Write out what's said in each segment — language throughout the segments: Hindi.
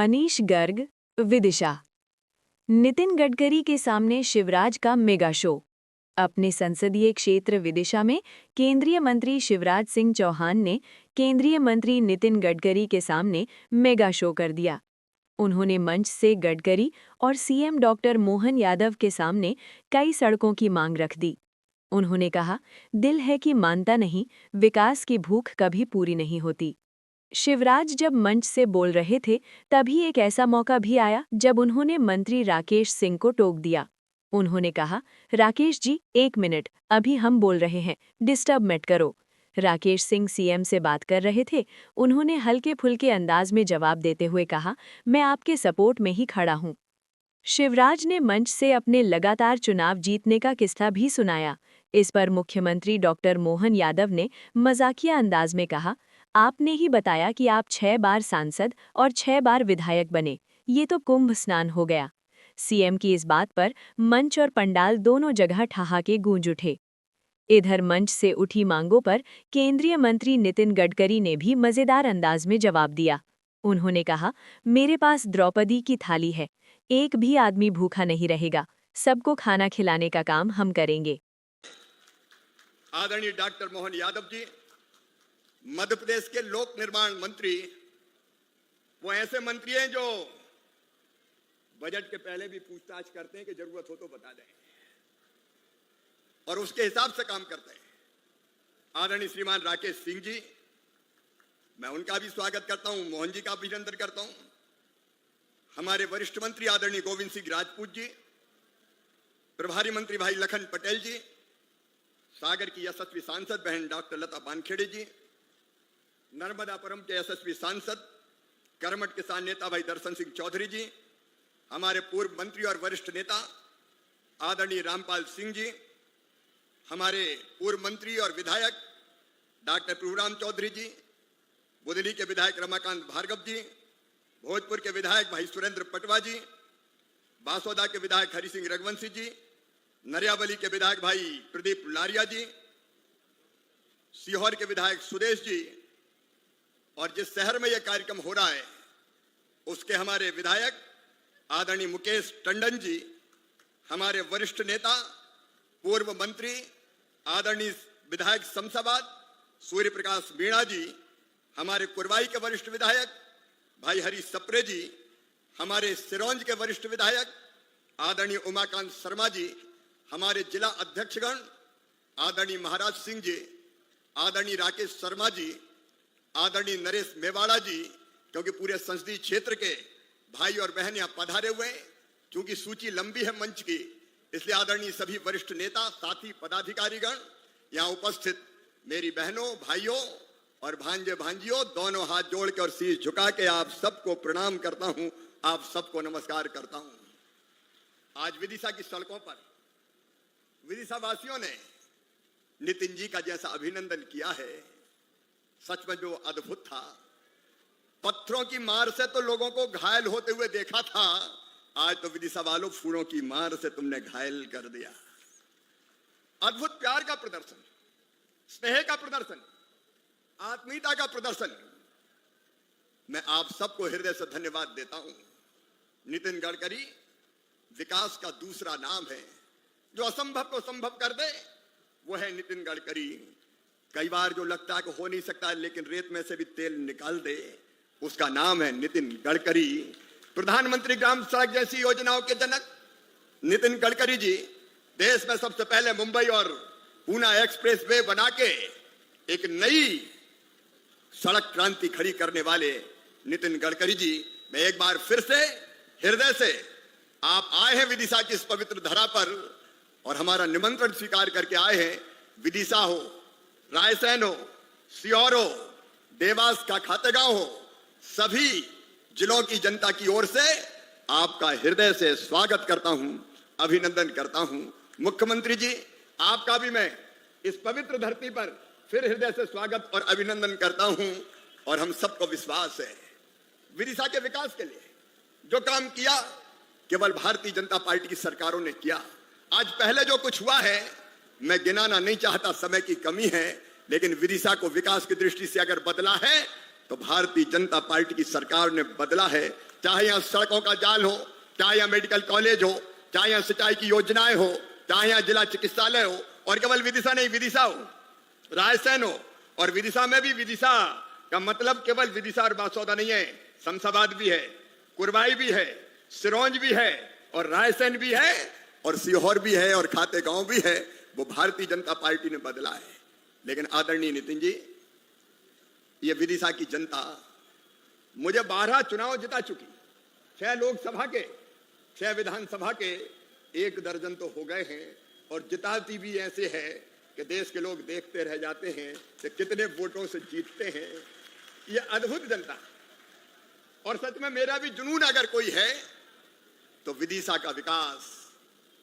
मनीष गर्ग, विदिशा। नितिन गडकरी के सामने शिवराज का मेगा शो। अपने संसदीय क्षेत्र विदिशा में केंद्रीय मंत्री शिवराज सिंह चौहान ने केंद्रीय मंत्री नितिन गडकरी के सामने मेगा शो कर दिया। उन्होंने मंच से गडकरी और सीएम डॉक्टर मोहन यादव के सामने कई सड़कों की मांग रख दी। उन्होंने कहा, दिल है कि मानता नहीं, विकास की भूख कभी पूरी नहीं होती। शिवराज जब मंच से बोल रहे थे, तभी एक ऐसा मौका भी आया जब उन्होंने मंत्री राकेश सिंह को टोक दिया। उन्होंने कहा, राकेश जी, 1 मिनट, अभी हम बोल रहे हैं, डिस्टर्ब मत करो। राकेश सिंह सीएम से बात कर रहे थे। उन्होंने हल्के फुल्के अंदाज में जवाब देते हुए कहा, मैं आपके सपोर्ट में ही खड़ा हूं। शिवराज ने मंच से अपने लगातार चुनाव जीतने का किस्सा भी सुनाया। इस पर मुख्यमंत्री डॉक्टर मोहन यादव ने मजाकिया अंदाज में कहा, आपने ही बताया कि आप 6 बार सांसद और 6 बार विधायक बने, ये तो कुंभ स्नान हो गया। सीएम की इस बात पर मंच और पंडाल दोनों जगह ठहाके गूंज उठे। इधर मंच से उठी मांगों पर केंद्रीय मंत्री नितिन गडकरी ने भी मजेदार अंदाज में जवाब दिया। उन्होंने कहा, मेरे पास द्रौपदी की थाली है, एक भी आदमी भूखा नहीं रहेगा, सबको खाना खिलाने का काम हम करेंगे। आदरणीय डॉक्टर मोहन यादव जी, मध्य प्रदेश के लोक निर्माण मंत्री, वो ऐसे मंत्री हैं जो बजट के पहले भी पूछताछ करते हैं कि जरूरत हो तो बता दें और उसके हिसाब से काम करते हैं। आदरणीय श्रीमान राकेश सिंह जी, मैं उनका भी स्वागत करता हूं, मोहन जी का अभिनंदन करता हूं। हमारे वरिष्ठ मंत्री आदरणीय गोविंद सिंह राजपूत जी, प्रभारी मंत्री भाई लखन पटेल जी, सागर की यशस्वी सांसद बहन डॉक्टर लता वानखेड़े जी, नर्मदापुरम के यशस्वी सांसद कर्मठ किसान नेता भाई दर्शन सिंह चौधरी जी, हमारे पूर्व मंत्री और वरिष्ठ नेता आदरणीय रामपाल सिंह जी, हमारे पूर्व मंत्री और विधायक डॉक्टर प्रभुराम चौधरी जी, बुदली के विधायक रमाकांत भार्गव जी, भोजपुर के विधायक भाई सुरेंद्र पटवा जी, बासोदा के विधायक हरि सिंह रघुवंशी जी, नरियावली के विधायक भाई प्रदीप लारिया जी, सीहोर के विधायक सुदेश जी, और जिस शहर में यह कार्यक्रम हो रहा है उसके हमारे विधायक आदरणीय मुकेश टंडन जी, हमारे वरिष्ठ नेता पूर्व मंत्री आदरणीय विधायक शमशाबाद सूर्य प्रकाश मीणा जी, हमारे कुरवाई के वरिष्ठ विधायक भाई हरी सप्रे जी, हमारे सिरोंज के वरिष्ठ विधायक आदरणीय उमाकांत शर्मा जी, हमारे जिला अध्यक्षगण आदरणीय महाराज सिंह जी, आदरणीय राकेश शर्मा जी, आदरणीय नरेश मेवाड़ा जी, क्योंकि पूरे संसदीय क्षेत्र के भाई और बहन यहाँ पधारे हुए हैं। क्योंकि सूची लंबी है मंच की, इसलिए आदरणीय सभी वरिष्ठ नेता, साथी, पदाधिकारीगण यहाँ उपस्थित, मेरी बहनों, भाइयों और भांजे भांजियों, दोनों हाथ जोड़ के और शीश झुका के आप सबको प्रणाम करता हूं, आप सबको नमस्कार करता हूं। आज विदिशा की सड़कों पर विदिशा वासियों ने नितिन जी का जैसा अभिनंदन किया है, सच में जो अद्भुत था। पत्थरों की मार से तो लोगों को घायल होते हुए देखा था, आज तो विदिशा वालों फूलों की मार से तुमने घायल कर दिया। अद्भुत प्यार का प्रदर्शन, स्नेह का प्रदर्शन, आत्मीयता का प्रदर्शन। मैं आप सबको हृदय से धन्यवाद देता हूं। नितिन गडकरी विकास का दूसरा नाम है। जो असंभव को संभव कर दे वो है नितिन गडकरी। कई बार जो लगता है कि हो नहीं सकता, लेकिन रेत में से भी तेल निकाल दे, उसका नाम है नितिन गडकरी। प्रधानमंत्री ग्राम सड़क जैसी योजनाओं के जनक नितिन गडकरी जी देश में सबसे पहले मुंबई और पूना एक्सप्रेस वे बना के एक नई सड़क क्रांति खड़ी करने वाले नितिन गडकरी जी, मैं एक बार फिर से हृदय से आप आए हैं विदिशा की इस पवित्र धरा पर और हमारा निमंत्रण स्वीकार करके आए हैं। विदिशा हो, रायसेन हो, सीहोर हो, देवास का खातेगांव हो, सभी जिलों की जनता की ओर से आपका हृदय से स्वागत करता हूं, अभिनंदन करता हूं। मुख्यमंत्री जी, आपका भी मैं इस पवित्र धरती पर फिर हृदय से स्वागत और अभिनंदन करता हूं। और हम सबको विश्वास है विदिशा के विकास के लिए जो काम किया केवल भारतीय जनता पार्टी की सरकारों ने किया। आज पहले जो कुछ हुआ है मैं गिनाना नहीं चाहता, समय की कमी है, लेकिन विदिशा को विकास की दृष्टि से अगर बदला है तो भारतीय जनता पार्टी की सरकार ने बदला है। चाहे यहां सड़कों का जाल हो, चाहे यहां मेडिकल कॉलेज हो, चाहे यहां सिंचाई की योजनाएं हो, चाहे यहां जिला चिकित्सालय हो, और केवल विदिशा नहीं, विदिशा हो, रायसेन हो, और विदिशा में भी विदिशा का मतलब केवल विदिशा और बासौदा नहीं है, शमशाबाद भी है, कुरवाई भी है, सिरोंज भी है, और रायसेन भी है, और सीहोर भी है, और खातेगांव भी है। वो भारतीय जनता पार्टी ने बदला है। लेकिन आदरणीय नितिन जी, ये विदिशा की जनता मुझे 12 चुनाव जिता चुकी, 6 लोकसभा के, 6 विधानसभा के, 1 दर्जन तो हो गए हैं, और जिताती भी ऐसे है कि देश के लोग देखते रह जाते हैं कि कितने वोटों से जीतते हैं। ये अद्भुत जनता। और सच में मेरा भी जुनून अगर कोई है तो विदिशा का विकास,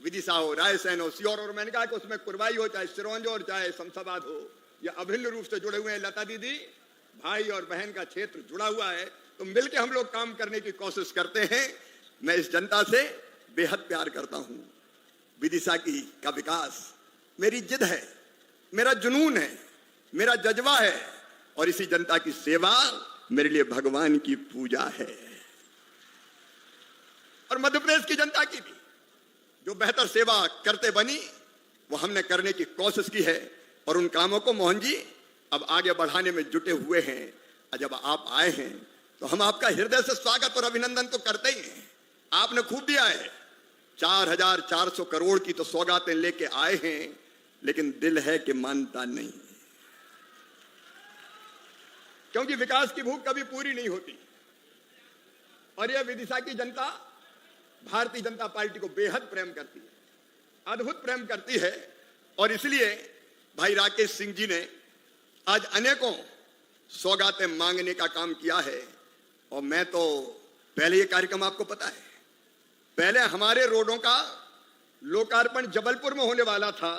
विदिशा हो, रायसेन हो, सीहोर, और मैंने कहा कि उसमें कुरवाई हो, चाहे सिरोंज हो, चाहे शमशाबाद हो, ये अभिन्न रूप से जुड़े हुए हैं। लता दीदी, भाई और बहन का क्षेत्र जुड़ा हुआ है, तो मिलकर हम लोग काम करने की कोशिश करते हैं। मैं इस जनता से बेहद प्यार करता हूं। विदिशा का विकास मेरी जिद है, मेरा जुनून है, मेरा जज्बा है, और इसी जनता की सेवा मेरे लिए भगवान की पूजा है। और मध्य प्रदेश की जनता की भी जो बेहतर सेवा करते बनी, वो हमने करने की कोशिश की है, और उन कामों को मोहन जी अब आगे बढ़ाने में जुटे हुए हैं। और जब आप आए हैं तो हम आपका हृदय से स्वागत और अभिनंदन तो करते ही हैं। आपने खूब दिया है, 4400 करोड़ की तो सौगातें लेके आए हैं, लेकिन दिल है कि मानता नहीं, क्योंकि विकास की भूख कभी पूरी नहीं होती। और यह विदिशा की जनता भारतीय जनता पार्टी को बेहद प्रेम करती है, अद्भुत प्रेम करती है। और इसलिए भाई राकेश सिंह जी ने आज अनेकों सौगातें मांगने का काम किया है। और मैं तो पहले ये कार्यक्रम आपको पता है, पहले हमारे रोडों का लोकार्पण जबलपुर में होने वाला था,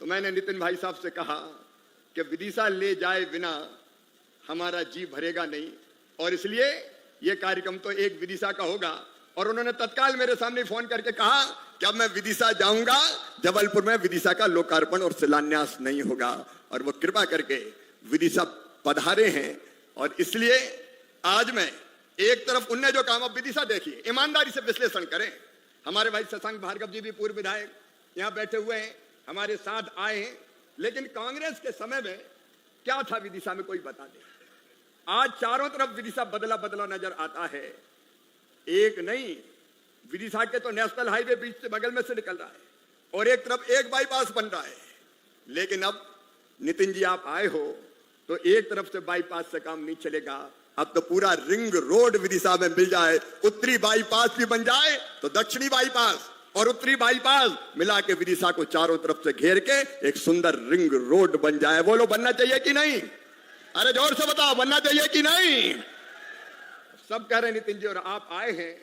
तो मैंने नितिन भाई साहब से कहा कि विदिशा ले जाए बिना हमारा जी भरेगा नहीं, और इसलिए यह कार्यक्रम तो एक विदिशा का होगा। और उन्होंने तत्काल मेरे सामने फोन करके कहा कि अब मैं विदिशा जाऊंगा, जबलपुर में विदिशा का लोकार्पण और शिलान्यास नहीं होगा। और वो कृपा करके विदिशा पधारे हैं। और इसलिए आज मैं एक तरफ उनने जो काम, अब विदिशा देखिए, ईमानदारी से विश्लेषण करें। हमारे भाई शशांक भार्गव जी भी पूर्व विधायक यहां बैठे हुए हैं, हमारे साथ आए हैं। लेकिन कांग्रेस के समय में क्या था विदिशा में, कोई बता दे। आज चारों तरफ विदिशा बदला बदला नजर आता है। एक नहीं, विदिशा के तो नेशनल हाईवे बीच से बगल में से निकल रहा है, और एक तरफ एक बाईपास बन रहा है। लेकिन अब नितिन जी आप आए हो तो एक तरफ से बाईपास से काम नहीं चलेगा। अब तो पूरा रिंग रोड विदिशा में मिल जाए, उत्तरी बाईपास भी बन जाए तो दक्षिणी बाईपास और उत्तरी बाईपास मिला के विदिशा को चारों तरफ से घेर के एक सुंदर रिंग रोड बन जाए। बोलो बनना चाहिए कि नहीं? अरे जोर से बताओ, बनना चाहिए कि नहीं? सब कह रहे हैं नितिन जी, और आप आए हैं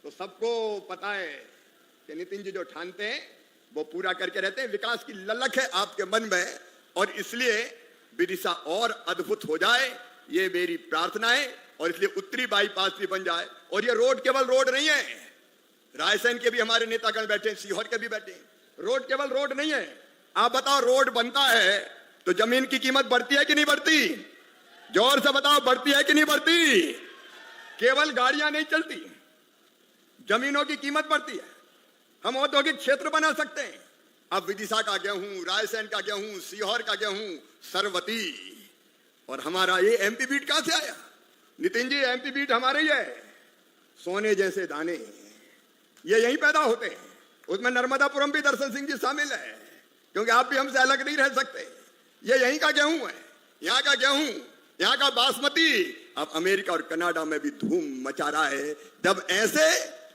तो सबको पता है कि नितिन जी जो ठानते हैं वो पूरा करके रहते हैं। विकास की ललक है आपके मन में, और इसलिए विदिशा और अद्भुत हो जाए, ये मेरी प्रार्थना है। और इसलिए उत्तरी बाईपास भी बन जाए। और ये रोड केवल रोड नहीं है, रायसेन के भी हमारे नेतागण बैठे, सीहोर के भी बैठे। रोड केवल रोड नहीं है। आप बताओ, रोड बनता है तो जमीन की कीमत बढ़ती है कि नहीं बढ़ती? जोर से बताओ, बढ़ती है कि नहीं बढ़ती? केवल गाड़ियां नहीं चलती, जमीनों की कीमत बढ़ती है। हम औद्योगिक क्षेत्र बना सकते हैं। अब विदिशा का गेहूं, रायसेन का गेहूं, सीहोर का गेहूं, सरवती, और हमारा ये एमपी बीट कहां से आया? नितिन जी, एमपी बीट हमारे ही है। सोने जैसे दाने ये यहीं पैदा होते हैं। उसमें नर्मदापुरम भी दर्शन सिंह जी शामिल है, क्योंकि आप भी हमसे अलग नहीं रह सकते। ये यहीं का गेहूं है, यहाँ का गेहूं, यहाँ का बासमती अब अमेरिका और कनाडा में भी धूम मचा रहा है। जब ऐसे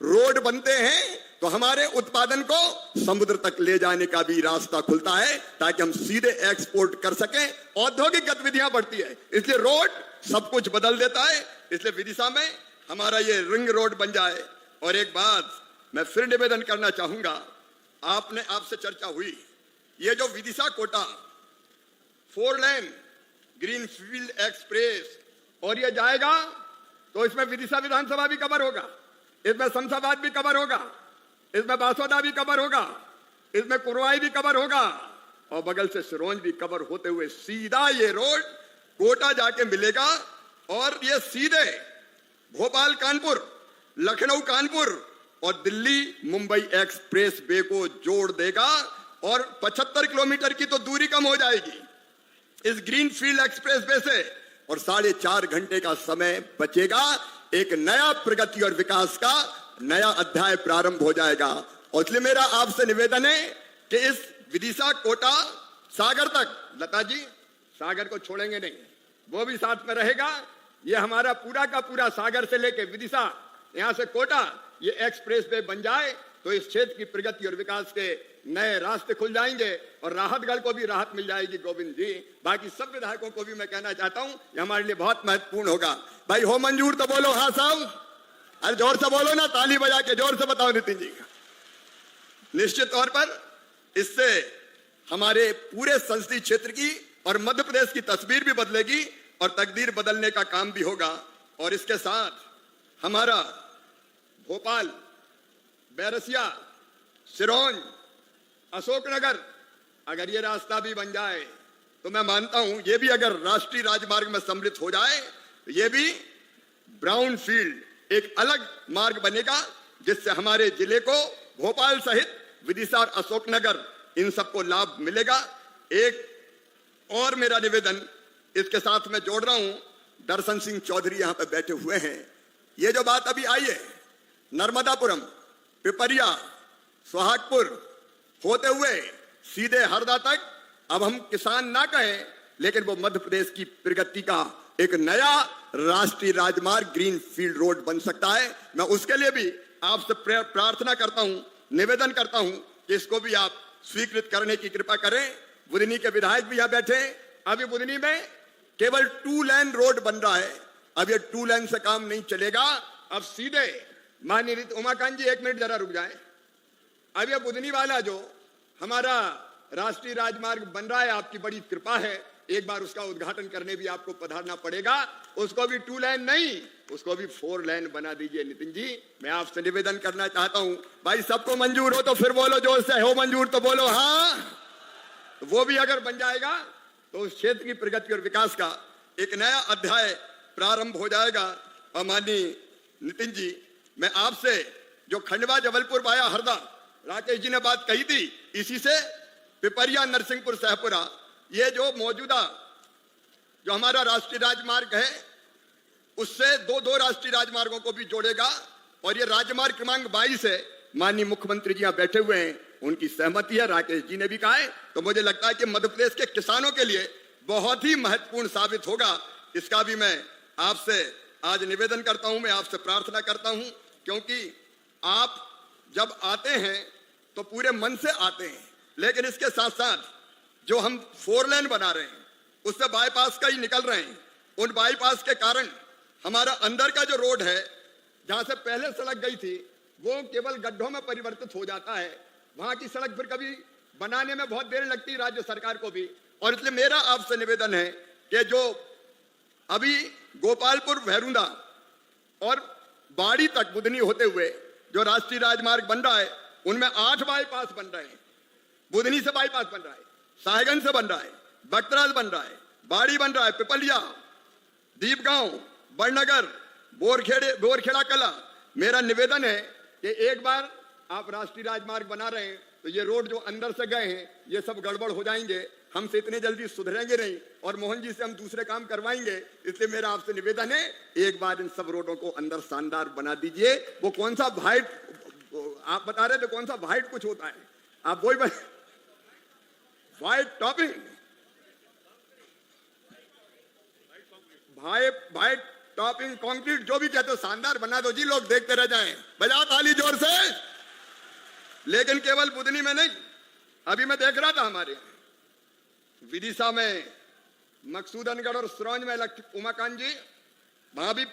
रोड बनते हैं तो हमारे उत्पादन को समुद्र तक ले जाने का भी रास्ता खुलता है, ताकि हम सीधे एक्सपोर्ट कर सकें। औद्योगिक गतिविधियां बढ़ती है, इसलिए रोड सब कुछ बदल देता है। इसलिए विदिशा में हमारा ये रिंग रोड बन जाए। और एक बात मैं फिर निवेदन करना चाहूंगा, आपसे चर्चा हुई, ये जो Vidisha Kota 4 lane greenfield express, और ये जाएगा तो इसमें विदिशा विधानसभा भी कवर होगा, इसमें शमशाबाद भी कवर होगा, इसमें बासौदा भी कवर होगा, इसमें कुरवाई भी कवर होगा, और बगल से सिरोंज भी कवर होते हुए सीधा ये रोड कोटा जाके मिलेगा। और ये सीधे भोपाल कानपुर लखनऊ कानपुर और दिल्ली मुंबई एक्सप्रेस वे को जोड़ देगा और 75 किलोमीटर की तो दूरी कम हो जाएगी इस ग्रीनफील्ड एक्सप्रेस वे से और 4.5 घंटे का समय बचेगा। एक नया प्रगति और विकास का नया अध्याय प्रारंभ हो जाएगा। और इसलिए मेरा आपसे निवेदन है कि इस विदिशा कोटा सागर तक, लता जी सागर को छोड़ेंगे नहीं, वो भी साथ में रहेगा। ये हमारा पूरा का पूरा सागर से लेके विदिशा, यहां से कोटा, ये एक्सप्रेस वे बन जाए तो इस क्षेत्र की प्रगति और विकास के नए रास्ते खुल जाएंगे और राहतगढ़ को भी राहत मिल जाएगी। गोविंद जी, बाकी सब विधायकों को भी मैं कहना चाहता हूं, ये हमारे लिए बहुत महत्वपूर्ण होगा। भाई हो मंजूर तो बोलो हाँ साहब, अरे जोर से बोलो ना, ताली बजा के जोर से बताओ नितिन जी। निश्चित तौर पर इससे हमारे पूरे संसदीय क्षेत्र की और मध्य प्रदेश की तस्वीर भी बदलेगी और तकदीर बदलने का काम भी होगा। और इसके साथ हमारा भोपाल, बैरसिया, सिरोंज, अशोकनगर, अगर ये रास्ता भी बन जाए तो मैं मानता हूं ये भी अगर राष्ट्रीय राजमार्ग में सम्मिलित हो जाए तो ये भी ब्राउन फील्ड एक अलग मार्ग बनेगा जिससे हमारे जिले को भोपाल सहित विदिशा और अशोकनगर इन सबको लाभ मिलेगा। एक और मेरा निवेदन इसके साथ मैं जोड़ रहा हूं, दर्शन सिंह चौधरी यहां पे बैठे हुए हैं। ये जो बात अभी आई है नर्मदापुरम, पिपरिया, सोहागपुर होते हुए सीधे हरदा तक, अब हम किसान ना कहें लेकिन वो मध्य प्रदेश की प्रगति का एक नया राष्ट्रीय राजमार्ग ग्रीन फील्ड रोड बन सकता है। मैं उसके लिए भी आपसे प्रार्थना करता हूं, निवेदन करता हूं कि इसको भी आप स्वीकृत करने की कृपा करें। बुधनी के विधायक भी यहां बैठे। अभी बुधनी में केवल 2 लेन रोड बन रहा है, अब ये 2 लेन से काम नहीं चलेगा। अब सीधे माननीय उमाकांत जी, 1 मिनट जरा रुक जाए। अब ये बुधनी वाला जो हमारा राष्ट्रीय राजमार्ग बन रहा है, आपकी बड़ी कृपा है, एक बार उसका उद्घाटन करने भी आपको पधारना पड़ेगा। उसको भी 2 लेन नहीं, उसको भी 4 लेन बना दीजिए। नितिन जी, मैं आपसे निवेदन करना चाहता हूं, भाई सबको मंजूर हो तो फिर बोलो जोर से, हो मंजूर तो बोलो हाँ। वो भी अगर बन जाएगा तो उस क्षेत्र की प्रगति और विकास का एक नया अध्याय प्रारंभ हो जाएगा। और माननीय नितिन जी, मैं आपसे जो खंडवा जबलपुर वाया हरदा राकेश जी ने बात कही थी, इसी से पिपरिया, नरसिंहपुर, सहपुरा, ये जो मौजूदा जो हमारा राष्ट्रीय राजमार्ग है उससे दो राष्ट्रीय राजमार्गों को भी जोड़ेगा। और ये राजमार्ग क्रमांक 22 है, माननीय मुख्यमंत्री जी यहाँ बैठे हुए हैं, उनकी सहमति है, राकेश जी ने भी कहा है। तो मुझे लगता है कि मध्य प्रदेश के किसानों के लिए बहुत ही महत्वपूर्ण साबित होगा। इसका भी मैं आपसे आज निवेदन करता हूं, मैं आपसे प्रार्थना करता हूं, क्योंकि आप जब आते हैं तो पूरे मन से आते हैं, लेकिन इसके साथ साथ जो हम 4 लेन बना रहे हैं उससे बाईपास का ही निकल रहे हैं। उन बाईपास के कारण हमारा अंदर का जो रोड है, जहां से पहले सड़क गई थी, वो केवल गड्ढों में परिवर्तित हो जाता है। वहां की सड़क फिर कभी बनाने में बहुत देर लगती है राज्य सरकार को भी। और इसलिए मेरा आपसे निवेदन है कि जो अभी गोपालपुर, भैरुंदा और बाड़ी तक बुधनी होते हुए जो राष्ट्रीय राजमार्ग बन रहा है, उनमें 8 बाईपास बन रहे हैं। बुधनी से बाईपास बन रहा है, साहेगंज से बन रहा है, बख्तराज बन रहा है, बाड़ी बन रहा है, पिपलिया, दीपगांव, बड़नगर, बोरखेड़ा कला। मेरा निवेदन है कि एक बार आप राष्ट्रीय राजमार्ग बना रहे हैं तो ये रोड जो अंदर से गए हैं ये सब गड़बड़ हो जाएंगे, हमसे इतने जल्दी सुधरेंगे नहीं, और मोहन जी से हम दूसरे काम करवाएंगे। इसलिए मेरा आपसे निवेदन है, एक बार इन सब रोडों को अंदर शानदार बना दीजिए। वो कौन सा वाइट, आप बता रहे थे कौन सा वाइट कुछ होता है, आप वही white topping, white topping concrete, जो भी कहते हो, शानदार बना दो जी, लोग देखते रह जाएं। बजाओ ताली जोर से। लेकिन केवल बुधनी में नहीं, अभी मैं देख रहा था हमारे विदिशा में, मकसूदनगढ़ और सिरोंज में, उमाकांत जी, वहां भी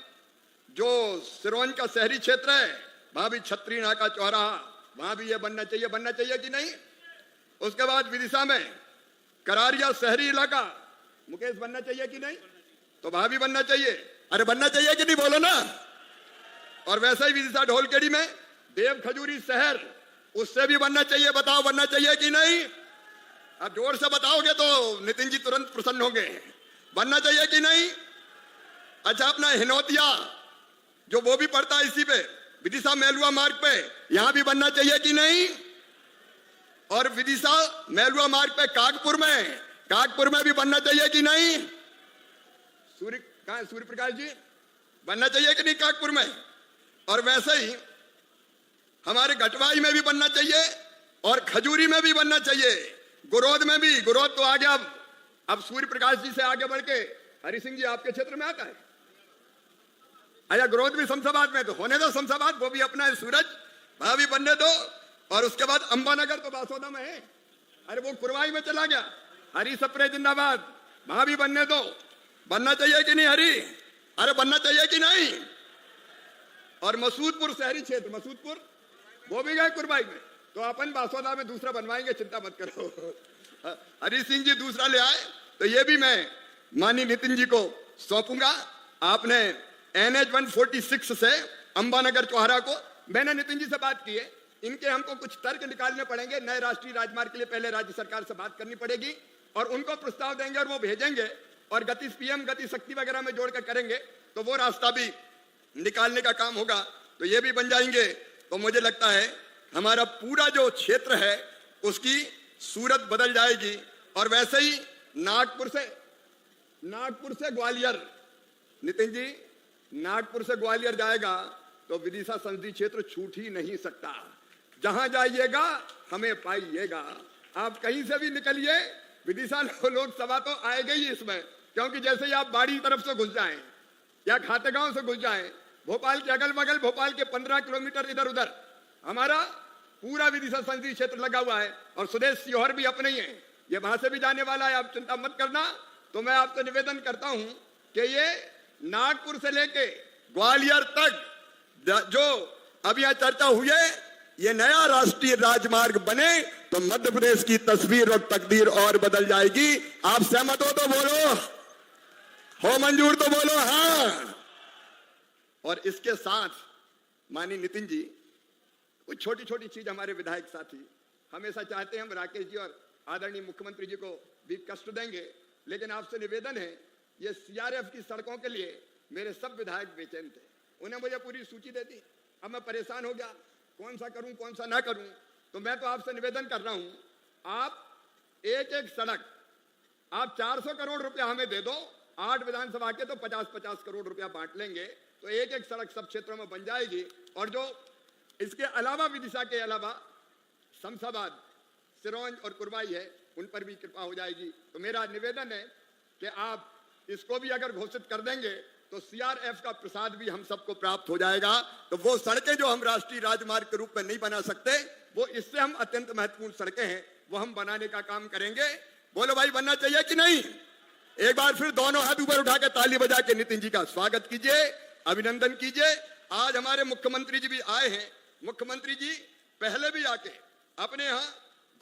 जो सिरोंज का शहरी क्षेत्र है, वहां भी छतरी नाका चौराहा, वहां भी ये बनना चाहिए कि नहीं। उसके बाद विदिशा में करारिया शहरी इलाका, मुकेश, बनना चाहिए कि नहीं, तो वहां भी बनना चाहिए। अरे बनना चाहिए कि नहीं, बोलो ना। और वैसे ही विदिशा ढोलकेड़ी में देव खजूरी शहर, उससे भी बनना चाहिए। बताओ बनना चाहिए कि नहीं। अब जोर से बताओगे तो नितिन जी तुरंत प्रसन्न होंगे। बनना चाहिए कि नहीं। अच्छा, अपना हिनौतिया जो वो भी पड़ता है इसी पे, विदिशा मेलुआ मार्ग पे यहां भी बनना चाहिए कि नहीं? और विदिशा मेलुआ मार्ग पे कागपुर में भी बनना चाहिए कि नहीं? सूर्य प्रकाश जी, बनना चाहिए कि नहीं कागपुर में? और वैसे ही हमारे घटवाई में भी बनना चाहिए और खजूरी में भी बनना चाहिए, गुरोद में भी। गुरोद तो आगे अब सूर्य प्रकाश जी से आगे बढ़ के हरि सिंह जी आपके क्षेत्र में आता है। अच्छा, गुरोद भी शमशाबाद में, तो होने दो शमशाबाद, वो भी अपना है सूरज, वहां भी बनने दो। और उसके बाद अंबानगर तो बासोदा में है, अरे वो कुरवाई में चला गया। हरी सप्रे जिंदाबाद, वहां भी बनने दो। बनना चाहिए कि नहीं हरी? अरे बनना चाहिए कि नहीं? और मसूदपुर शहरी क्षेत्र, मसूदपुर वो भी गए कुरवाई में, तो अपन बासोदा में दूसरा बनवाएंगे, चिंता मत करो। हरी सिंह जी दूसरा ले आए, तो ये भी मैं माननीय नितिन जी को सौंपूंगा। आपने NH 146 से अंबानगर चौहारा को, मैंने नितिन जी से बात की है, इनके हमको कुछ तर्क निकालने पड़ेंगे। नए राष्ट्रीय राजमार्ग के लिए पहले राज्य सरकार से बात करनी पड़ेगी और उनको प्रस्ताव देंगे और वो भेजेंगे और गति PM गति शक्ति वगैरह में जोड़ कर करेंगे, तो वो रास्ता भी निकालने का काम होगा, तो ये भी बन जाएंगे। तो मुझे लगता है हमारा पूरा जो क्षेत्र है उसकी सूरत बदल जाएगी। और वैसे ही नागपुर से ग्वालियर, नितिन जी नागपुर से ग्वालियर जाएगा तो विदिशा संसदीय क्षेत्र छूट ही नहीं सकता। जहां जाइएगा हमें पाइएगा। आप कहीं से भी निकलिए, विदिशा लोकसभा तो आएगा ही इसमें, क्योंकि जैसे ही आप बाड़ी तरफ से घुस जाएं या खातेगांव से घुस जाएं, भोपाल के अगल बगल, भोपाल के 15 किलोमीटर इधर उधर हमारा पूरा विदिशा संसदीय क्षेत्र लगा हुआ है। और सुदेश सिहोर भी अपने ही है, ये वहां से भी जाने वाला है, आप चिंता मत करना। तो मैं आपसे निवेदन करता हूं कि ये नागपुर से लेके ग्वालियर तक जो अब यहां चर्चा हुई है, ये नया राष्ट्रीय राजमार्ग बने तो मध्य प्रदेश की तस्वीर और तकदीर और बदल जाएगी। आप सहमत हो तो बोलो, हो मंजूर तो बोलो हाँ। और इसके साथ माननीय नितिन जी, कुछ छोटी छोटी चीज हमारे विधायक साथी हमेशा चाहते हैं हम राकेश जी और आदरणीय मुख्यमंत्री जी को भी कष्ट देंगे, लेकिन आपसे निवेदन है, ये CRF की सड़कों के लिए मेरे सब विधायक बेचैन थे, उन्हें मुझे पूरी सूची दे दी। अब मैं परेशान हो गया, कौन सा करूं कौन सा ना करूं। तो मैं तो आपसे निवेदन कर रहा हूं, आप एक एक सड़क आप 400 करोड़ रुपया हमें दे दो, 8 विधानसभा के तो 50-50 करोड़ रुपया बांट लेंगे, तो एक एक सड़क सब क्षेत्रों में बन जाएगी। और जो इसके अलावा विदिशा के अलावा शमशाबाद, सिरोंज और कुरवाई है, उन पर भी कृपा हो जाएगी। तो मेरा निवेदन है कि आप इसको भी अगर घोषित कर देंगे तो CRF का प्रसाद भी हम सबको प्राप्त हो जाएगा। तो वो सड़कें जो हम राष्ट्रीय राजमार्ग के रूप में नहीं बना सकते, वो इससे हम अत्यंत महत्वपूर्ण सड़कें हैं, वो हम बनाने का काम करेंगे। बोलो भाई, बनना चाहिए कि नहीं? एक बार फिर दोनों हाथ ऊपर उठा के ताली बजा के नितिन जी का स्वागत कीजिए, अभिनंदन कीजिए। आज हमारे मुख्यमंत्री जी भी आए हैं। मुख्यमंत्री जी पहले भी आके अपने यहाँ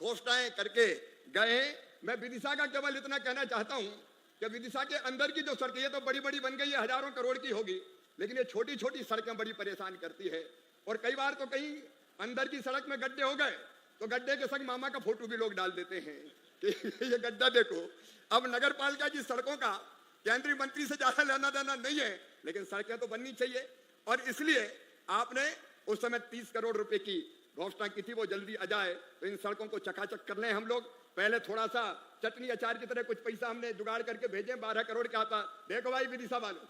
घोषणाएं करके गए हैं। मैं विदिशा का केवल इतना कहना चाहता हूं कि विदिशा के अंदर की जो सड़कें, ये तो बड़ी बड़ी बन गई है, हजारों करोड़ की होगी, लेकिन ये छोटी छोटी सड़कें बड़ी परेशान करती है। और कई बार तो कहीं अंदर की सड़क में गड्ढे हो गए तो गड्ढे के संग मामा का फोटो भी लोग डाल देते हैं कि ये गड्ढा देखो। अब नगर पालिका की सड़कों का केंद्रीय मंत्री से ज्यादा लेना देना नहीं है, लेकिन सड़कें तो बननी चाहिए। और इसलिए आपने उस समय 30 करोड़ रुपए की घोषणा की थी, वो जल्दी आ जाए तो इन सड़कों को चकाचक कर लें हम लोग। पहले थोड़ा सा चटनी अचार की तरह कुछ पैसा हमने जुगाड़ करके भेजे, 12 करोड़ का आता। देखो भाई विदिशा वालों,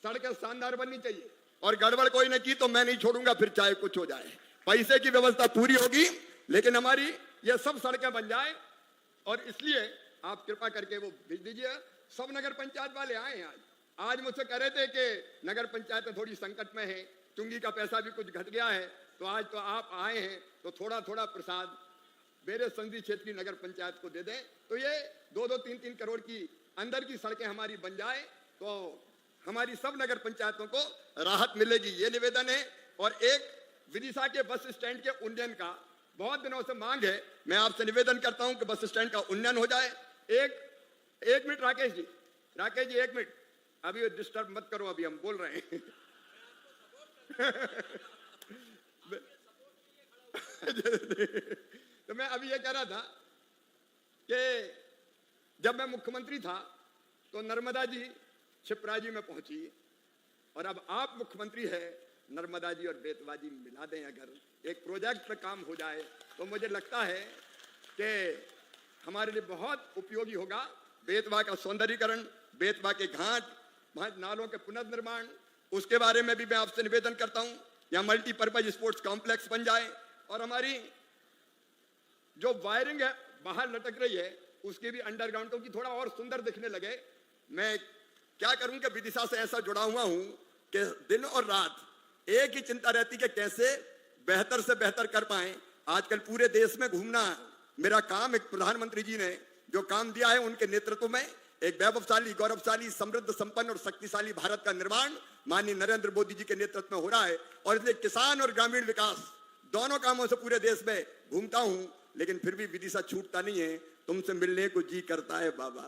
सड़कें शानदार बननी चाहिए और गड़बड़ कोई ने की तो मैं नहीं छोड़ूंगा, फिर चाहे कुछ हो जाए। पैसे की व्यवस्था पूरी होगी, लेकिन हमारी ये सब सड़कें बन जाए। और इसलिए आप कृपा करके वो भेज दीजिए। सब नगर पंचायत वाले आए हैं आज मुझसे कह रहे थे कि नगर पंचायत थोड़ी संकट में है, चुंगी का पैसा भी कुछ घट गया है, तो आज तो आप आए हैं तो थोड़ा थोड़ा प्रसाद मेरे संसदीय क्षेत्र की नगर पंचायत को दे दें, तो ये 2-2, 3-3 करोड़ की अंदर की सड़कें हमारी बन जाए तो हमारी सब नगर पंचायतों को राहत मिलेगी, ये निवेदन है। और एक विदिशा के बस स्टैंड के उन्नयन का बहुत दिनों से मांग है, मैं आपसे निवेदन करता हूं कि बस स्टैंड का उन्नयन हो जाए। एक मिनट राकेश जी, एक मिनट, अभी डिस्टर्ब मत करो, अभी हम बोल रहे हैं। तो मैं अभी ये कह रहा था कि जब मैं मुख्यमंत्री था तो नर्मदा जी क्षिप्रा जी में पहुंची, और अब आप मुख्यमंत्री है नर्मदा जी और बेतवा जी मिला दें, अगर एक प्रोजेक्ट पर काम हो जाए तो मुझे लगता है कि हमारे लिए बहुत उपयोगी होगा। बेतवा का सौंदर्यीकरण, बेतवा के घाट, नालों के पुनर्निर्माण, उसके बारे में भी मैं आपसे निवेदन करता हूं। यहाँ मल्टीपर्पज स्पोर्ट्स कॉम्प्लेक्स बन जाए और हमारी जो वायरिंग है बाहर लटक रही है उसकी भी अंडरग्राउंडों की थोड़ा और सुंदर दिखने लगे। मैं क्या करूं कि विदिशा से ऐसा जुड़ा हुआ हूं कि दिन और रात एक ही चिंता रहती कि कैसे बेहतर से बेहतर कर पाए। आजकल पूरे देश में घूमना मेरा काम। एक प्रधानमंत्री जी ने जो काम दिया है उनके नेतृत्व में एक वैभवशाली, गौरवशाली, समृद्ध, संपन्न और शक्तिशाली भारत का निर्माण माननीय नरेंद्र मोदी जी के नेतृत्व में हो रहा है। और इसलिए किसान और ग्रामीण विकास दोनों कामों से पूरे देश में घूमता हूं, लेकिन फिर भी विदिशा छूटता नहीं है। तुमसे मिलने को जी करता है बाबा,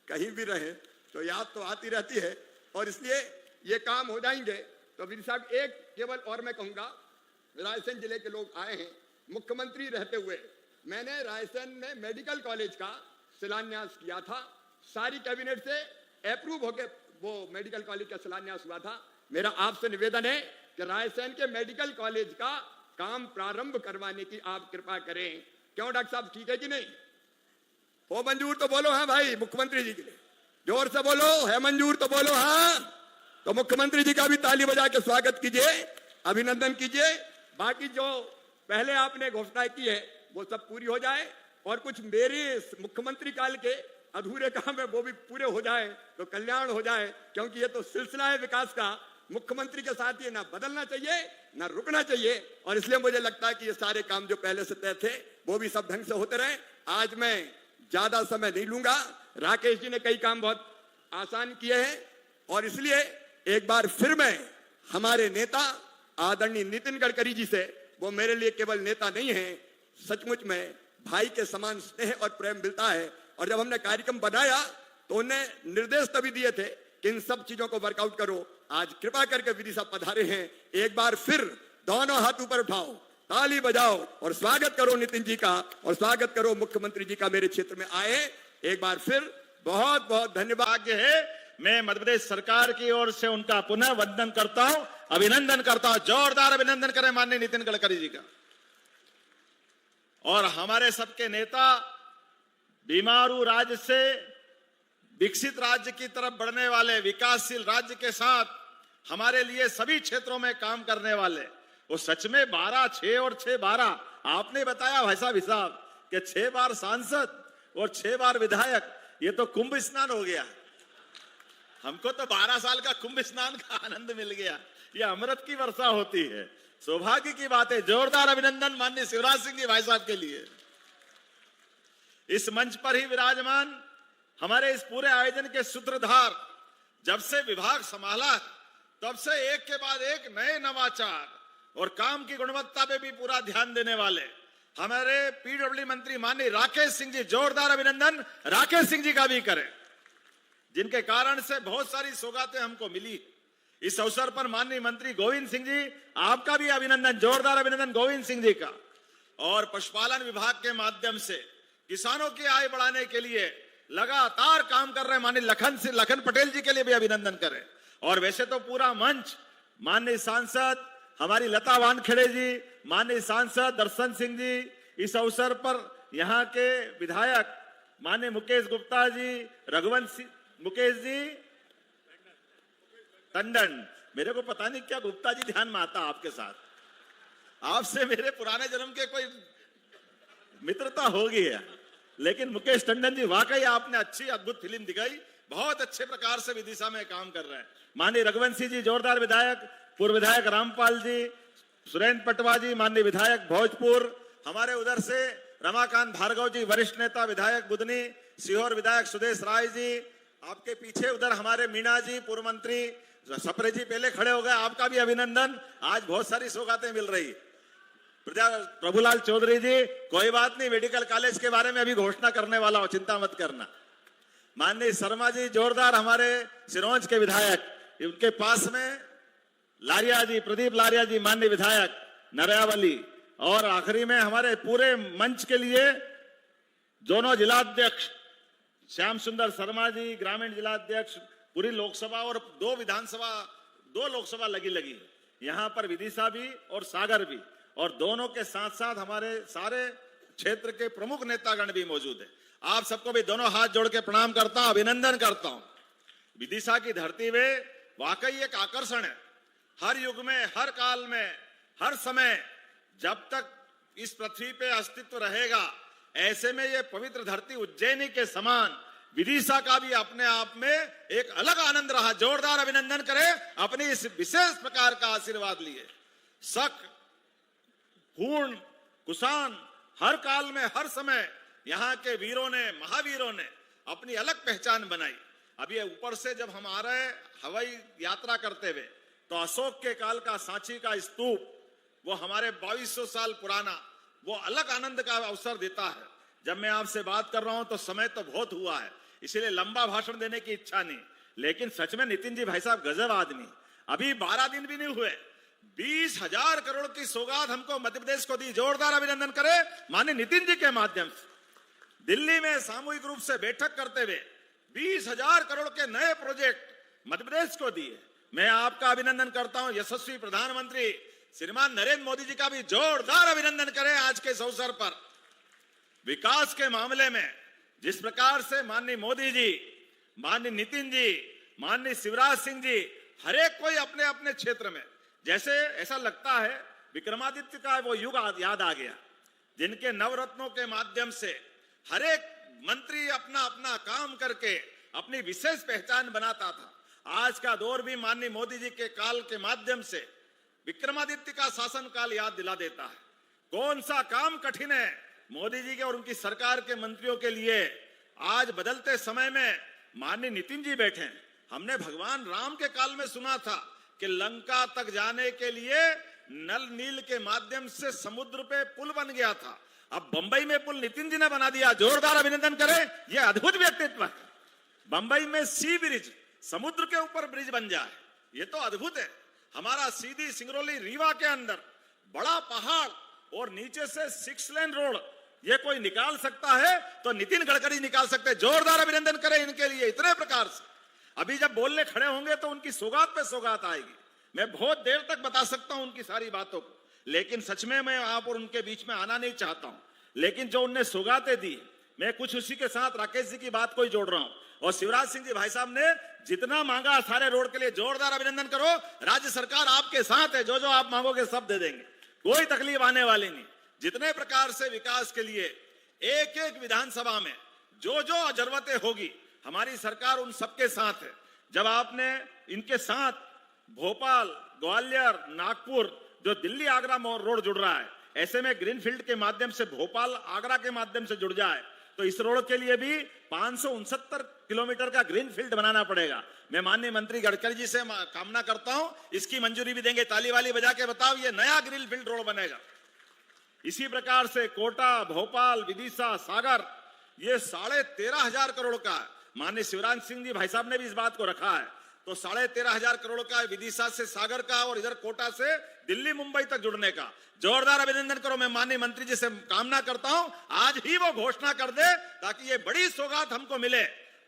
कहीं भी रहे तो याद तो आती रहती है। और इसलिए ये काम हो जाएंगे तो विदिशा एक केवल और मैं कहूंगा, रायसेन जिले के लोग आए हैं। मुख्यमंत्री रहते हुए मैंने रायसेन में मेडिकल कॉलेज का शिलान्यास किया था, सारी कैबिनेट से अप्रूव होके वो मेडिकल कॉलेज का शिलान्यास हुआ था। मेरा आपसे निवेदन है कि रायसेन के मेडिकल कॉलेज का काम प्रारंभ करवाने की आप कृपा करें। क्यों डॉक्टर साहब, ठीक है कि नहीं? हो मंजूर तो बोलो हाँ भाई, मुख्यमंत्री जी के लिए जोर से बोलो, है मंजूर तो बोलो हाँ। तो मुख्यमंत्री जी का भी ताली बजा के स्वागत कीजिए, अभिनंदन कीजिए। बाकी जो पहले आपने घोषणा की है वो सब पूरी हो जाए और कुछ मेरी मुख्यमंत्री काल के अधूरे काम है वो भी पूरे हो जाए तो कल्याण हो जाए, क्योंकि ये तो सिलसिला है विकास का। मुख्यमंत्री के साथ ये ना बदलना चाहिए ना रुकना चाहिए। और इसलिए मुझे लगता है कि ये सारे काम जो पहले से तय थे वो भी सब ढंग से होते रहे। आज मैं ज्यादा समय नहीं लूंगा, राकेश जी ने कई काम बहुत आसान किए हैं और इसलिए एक बार फिर मैं हमारे नेता आदरणीय नितिन गडकरी जी से, वो मेरे लिए केवल नेता नहीं है, सचमुच में भाई के समान स्नेह और प्रेम मिलता है। और जब हमने कार्यक्रम बनाया तो उन्हें निर्देश तभी दिए थे कि इन सब चीजों को वर्कआउट करो। आज कृपा करके विदिशा पधारे हैं, एक बार फिर दोनों हाथ ऊपर उठाओ, ताली बजाओ और स्वागत करो नितिन जी का, और स्वागत करो मुख्यमंत्री जी का मेरे क्षेत्र में आए। एक बार फिर बहुत बहुत धन्यवाद है। मैं मध्य प्रदेश सरकार की ओर से उनका पुनः वंदन करता हूं, अभिनंदन करता हूं। जोरदार अभिनंदन करें माननीय नितिन गडकरी जी का। और हमारे सबके नेता बीमारू राज्य से विकसित राज्य की तरफ बढ़ने वाले, विकासशील राज्य के साथ हमारे लिए सभी क्षेत्रों में काम करने वाले, वो सच में 12, 6 और 6, 12 आपने बताया भाई साहब हिसाब कि 6 बार सांसद और 6 बार विधायक, ये तो कुंभ स्नान हो गया। हमको तो 12 साल का कुंभ स्नान का आनंद मिल गया, ये अमृत की वर्षा होती है, सौभाग्य की बात है। जोरदार अभिनंदन माननीय शिवराज सिंह जी भाई साहब के लिए। इस मंच पर ही विराजमान हमारे इस पूरे आयोजन के सूत्रधार, जब से विभाग संभाला तब से एक के बाद एक नए नवाचार और काम की गुणवत्ता पे भी पूरा ध्यान देने वाले हमारे पीडब्ल्यू मंत्री माननीय राकेश सिंह जी, जोरदार अभिनंदन राकेश सिंह जी का भी करें, जिनके कारण से बहुत सारी सौगातें हमको मिली। इस अवसर पर माननीय मंत्री गोविंद सिंह जी, आपका भी अभिनंदन, जोरदार अभिनंदन गोविंद सिंह जी का। और पशुपालन विभाग के माध्यम से किसानों की आय बढ़ाने के लिए लगातार काम कर रहे माननीय लखन पटेल जी के लिए भी अभिनंदन करें। और वैसे तो पूरा मंच माननीय सांसद हमारी लता वानखेड़े जी, माननीय सांसद दर्शन सिंह जी, इस अवसर पर यहाँ के विधायक माननीय मुकेश गुप्ता जी, रघुवंश मुकेश जी टंडन, मेरे को पता नहीं क्या गुप्ता जी ध्यान में आता आपके साथ, आपसे मेरे पुराने जन्म के कोई मित्रता हो गई है, लेकिन मुकेश टंडन जी वाकई आपने अच्छी अद्भुत फिल्म दिखाई, बहुत अच्छे प्रकार से विदिशा में काम कर रहे हैं। माननीय रघुवंशी जी जोरदार विधायक, पूर्व विधायक रामपाल जी, सुरेंद्र पटवा जी माननीय विधायक भोजपुर, हमारे उधर से रमाकांत भार्गव जी वरिष्ठ नेता विधायक बुदनी, सीहोर विधायक सुदेश राय जी, आपके पीछे उधर हमारे मीणा जी पूर्व मंत्री, सप्रे जी पहले खड़े हो गए, आपका भी अभिनंदन। आज बहुत सारी सौगातें मिल रही। प्रभुलाल चौधरी जी, कोई बात नहीं, मेडिकल कॉलेज के बारे में अभी घोषणा करने वाला हो, चिंता मत करना। माननीय शर्मा जी जोरदार, हमारे सिरोंज के विधायक, उनके पास में लारिया जी, प्रदीप लारिया जी माननीय विधायक नरयावली, और आखिरी में हमारे पूरे मंच के लिए दोनों जिलाध्यक्ष श्याम सुंदर शर्मा जी, ग्रामीण जिलाध्यक्ष, पूरी लोकसभा और 2 लोकसभा लगी। यहां पर विदिशा भी और सागर भी, और दोनों के साथ साथ हमारे सारे क्षेत्र के प्रमुख नेतागण भी मौजूद है। आप सबको भी दोनों हाथ जोड़ के प्रणाम करता हूं, अभिनंदन करता हूं। विदिशा की धरती वे वाकई एक आकर्षण है। हर युग में, हर काल में, हर समय, जब तक इस पृथ्वी पे अस्तित्व रहेगा, ऐसे में ये पवित्र धरती उज्जैनी के समान विदिशा का भी अपने आप में एक अलग आनंद रहा। जोरदार अभिनंदन करें अपनी इस विशेष प्रकार का आशीर्वाद लिए। शक, पूर्ण, कुशान, हर काल में, हर समय यहाँ के वीरों ने, महावीरों ने अपनी अलग पहचान बनाई। अभी ऊपर से जब हम आ रहे हवाई यात्रा करते हुए, तो अशोक के काल का सांची का स्तूप, वो हमारे 2200 साल पुराना, वो अलग आनंद का अवसर देता है। जब मैं आपसे बात कर रहा हूं तो समय तो बहुत हुआ है, इसीलिए लंबा भाषण देने की इच्छा नहीं, लेकिन सच में नितिन जी भाई साहब गजब आदमी। अभी 12 दिन भी नहीं हुए, 20,000 करोड़ की सौगात हमको मध्य प्रदेश को दी। जोरदार अभिनंदन करें माननीय नितिन जी के माध्यम से। दिल्ली में सामूहिक रूप से बैठक करते हुए 20,000 करोड़ के नए प्रोजेक्ट मध्य प्रदेश को दिए। मैं आपका अभिनंदन करता हूं। यशस्वी प्रधानमंत्री श्रीमान नरेंद्र मोदी जी का भी जोरदार अभिनंदन करें आज के इस अवसर पर। विकास के मामले में जिस प्रकार से माननीय मोदी जी, माननीय नितिन जी, माननीय शिवराज सिंह जी, हर एक कोई अपने अपने क्षेत्र में, जैसे ऐसा लगता है विक्रमादित्य का वो युग याद आ गया, जिनके नवरत्नों के माध्यम से हर एक मंत्री अपना अपना काम करके अपनी विशेष पहचान बनाता था। आज का दौर भी माननीय मोदी जी के काल के माध्यम से विक्रमादित्य का शासन काल याद दिला देता है। कौन सा काम कठिन है मोदी जी के और उनकी सरकार के मंत्रियों के लिए। आज बदलते समय में माननीय नितिन जी बैठे हैं। हमने भगवान राम के काल में सुना था कि लंका तक जाने के लिए नल नील के माध्यम से समुद्र पे पुल बन गया था। अब बंबई में पुल नितिन जी ने बना दिया। जोरदार अभिनंदन करें, यह अद्भुत व्यक्तित्व है। बंबई में सी ब्रिज, समुद्र के ऊपर ब्रिज बन जाए, ये तो अद्भुत है। हमारा सीधी सिंगरौली रीवा के अंदर बड़ा पहाड़ और नीचे से 6 लेन रोड, ये कोई निकाल सकता है तो नितिन गडकरी निकाल सकते हैं। जोरदार अभिनंदन करें इनके लिए। इतने प्रकार से अभी जब बोलने खड़े होंगे तो उनकी सौगात पे सौगात आएगी। मैं बहुत देर तक बता सकता हूं उनकी सारी बातों को, लेकिन सच में मैं आप और उनके बीच में आना नहीं चाहता हूं। लेकिन जो उनने सौगातें दी, मैं कुछ उसी के साथ राकेश जी की बात को ही जोड़ रहा हूं। और शिवराज सिंह जी भाई साहब ने जितना मांगा सारे रोड के लिए, जोरदार अभिनंदन करो। राज्य सरकार आपके साथ है, जो जो आप मांगोगे सब दे देंगे, कोई तकलीफ आने वाली नहीं। जितने प्रकार से विकास के लिए एक एक विधानसभा में जो जो जरूरतें होगी, हमारी सरकार उन सबके साथ है। जब आपने इनके साथ भोपाल, ग्वालियर, नागपुर, जो दिल्ली आगरा रोड जुड़ रहा है, ऐसे में ग्रीनफील्ड के माध्यम से भोपाल आगरा के माध्यम से जुड़ जाए तो इस रोड के लिए भी 569 किलोमीटर का ग्रीनफील्ड बनाना पड़ेगा। मैं माननीय मंत्री गडकरी जी से कामना करता हूं इसकी मंजूरी भी देंगे। ताली वाली बजा के बताओ, ये नया ग्रीनफील्ड रोड बनेगा। इसी प्रकार से कोटा, भोपाल, विदिशा, सागर, ये 13,500 करोड़ का है। माननीय शिवराज सिंह जी भाई साहब ने भी इस बात को रखा है, तो 13,500 करोड़ का विदिशा से सागर का और इधर कोटा से दिल्ली मुंबई तक जुड़ने का। जोरदार अभिनंदन करो। मैं माननीय मंत्री जी से कामना करता हूं आज ही वो घोषणा कर दे ताकि ये बड़ी सौगात हमको मिले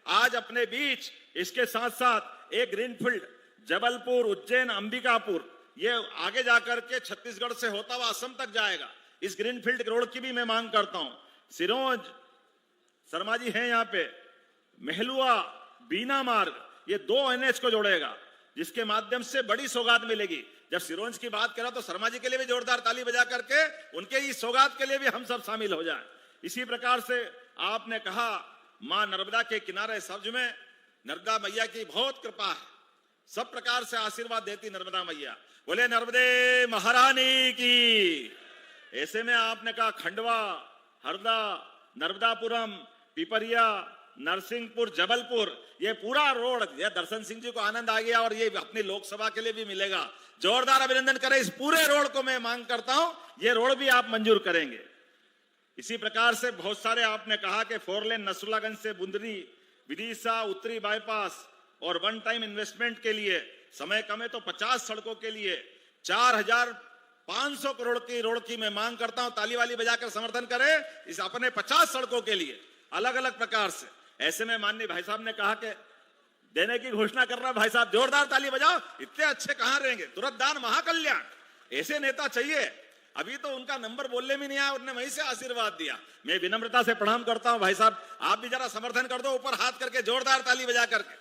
आज अपने बीच। इसके साथ साथ एक ग्रीनफील्ड जबलपुर, उज्जैन, अंबिकापुर, ये आगे जाकर के छत्तीसगढ़ से होता हुआ असम तक जाएगा। इस ग्रीनफील्ड रोड की भी मैं मांग करता हूं। सिरोंज, शर्मा जी हैं यहाँ पे, मेहलुआ, बीना मार्ग, ये 2 NH को जोड़ेगा, जिसके माध्यम से बड़ी सौगात मिलेगी। जब सिरोंज की बात करा तो शर्मा जी के लिए भी जोरदार ताली बजा करके उनके इस सौगात के लिए भी हम सब शामिल हो जाएं। इसी प्रकार से आपने कहा मां नर्मदा के किनारे सब्ज में नर्मदा मैया की बहुत कृपा है, सब प्रकार से आशीर्वाद देती नर्मदा मैया। बोले नर्मदे महारानी की। ऐसे में आपने कहा खंडवा, हरदा, नर्मदापुरम, पिपरिया, नरसिंहपुर, जबलपुर, ये पूरा रोड, ये दर्शन सिंह जी को आनंद आ गया और ये अपनी लोकसभा के लिए भी मिलेगा। जोरदार अभिनंदन करें। इस पूरे रोड को मैं मांग करता हूं, ये रोड भी आप मंजूर करेंगे। इसी प्रकार से बहुत सारे आपने कहा कि 4 लेन नसरुल्लागंज से बुंदरी, विदिशा, उत्तरी बाईपास और 1 टाइम इन्वेस्टमेंट के लिए समय कम है तो 50 सड़कों के लिए 4,500 करोड़ की रोड की मैं मांग करता हूं। ताली वाली बजाकर समर्थन करें इस अपने 50 सड़कों के लिए अलग अलग प्रकार से। ऐसे में माननीय भाई साहब ने कहा कि देने की घोषणा कर रहा है भाई साहब, जोरदार ताली बजाओ। इतने अच्छे कहां रहेंगे? तुरंत दान महाकल्याण, ऐसे नेता चाहिए। अभी तो उनका नंबर बोलने में नहीं आया, उन्होंने वहीं से आशीर्वाद दिया। मैं विनम्रता से प्रणाम करता हूं भाई साहब, आप भी जरा समर्थन कर दो, ऊपर हाथ करके जोरदार ताली बजा करके।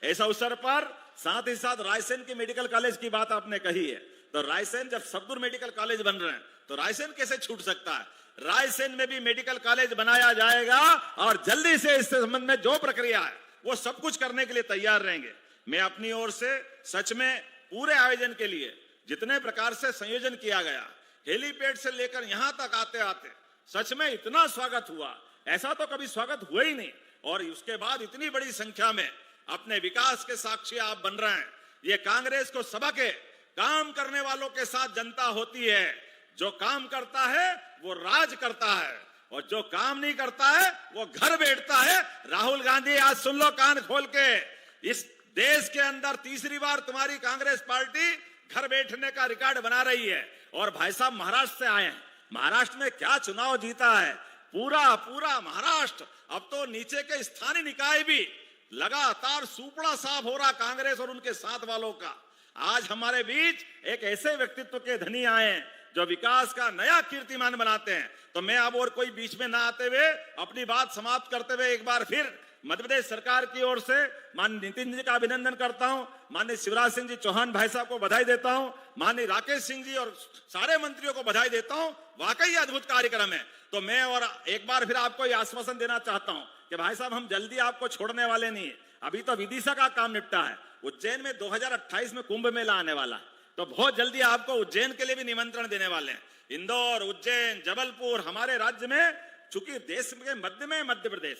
ऐसा अवसर पर साथ ही साथ रायसेन के मेडिकल कॉलेज की बात आपने कही है, तो रायसेन जब सद्गुरु मेडिकल कॉलेज बन रहे हैं तो रायसेन कैसे छूट सकता है? रायसेन में भी मेडिकल कॉलेज बनाया जाएगा और जल्दी से इस संबंध में जो प्रक्रिया है वो सब कुछ करने के लिए तैयार रहेंगे। मैं अपनी ओर से सच में पूरे आयोजन के लिए जितने प्रकार से संयोजन किया गया, हेलीपैड से लेकर यहां तक आते आते सच में इतना स्वागत हुआ, ऐसा तो कभी स्वागत हुआ ही नहीं। और उसके बाद इतनी बड़ी संख्या में अपने विकास के साक्षी आप बन रहे हैं। ये कांग्रेस को सबक है, काम करने वालों के साथ जनता होती है। जो काम करता है वो राज करता है, और जो काम नहीं करता है वो घर बैठता है। राहुल गांधी, आज सुन लो कान खोल के, इस देश के अंदर तीसरी बार तुम्हारी कांग्रेस पार्टी घर बैठने का रिकॉर्ड बना रही है। और भाई साहब महाराष्ट्र से आए हैं, महाराष्ट्र में क्या चुनाव जीता है, पूरा महाराष्ट्र। अब तो नीचे के स्थानीय निकाय भी लगातार सुपड़ा साफ हो रहा कांग्रेस और उनके साथ वालों का। आज हमारे बीच एक ऐसे व्यक्तित्व के धनी आए हैं जो विकास का नया कीर्तिमान बनाते हैं। तो मैं अब और कोई बीच में ना आते हुए अपनी बात समाप्त करते हुए एक बार फिर मध्य प्रदेश सरकार की ओर से माननीय नितिन जी का अभिनंदन करता हूं, माननीय शिवराज सिंह जी चौहान भाई साहब को बधाई देता हूं, माननीय राकेश सिंह जी और सारे मंत्रियों को बधाई देता हूं। वाकई अद्भुत कार्यक्रम है। तो मैं और एक बार फिर आपको यह आश्वासन देना चाहता हूं कि भाई साहब हम जल्दी आपको छोड़ने वाले नहीं है। अभी तो विदिशा का काम निपटा है, उज्जैन में 2028 में कुंभ मेला आने वाला है, तो बहुत जल्दी आपको उज्जैन के लिए भी निमंत्रण देने वाले हैं। इंदौर, उज्जैन, जबलपुर हमारे राज्य में, चूंकि देश के मध्य में मध्य प्रदेश,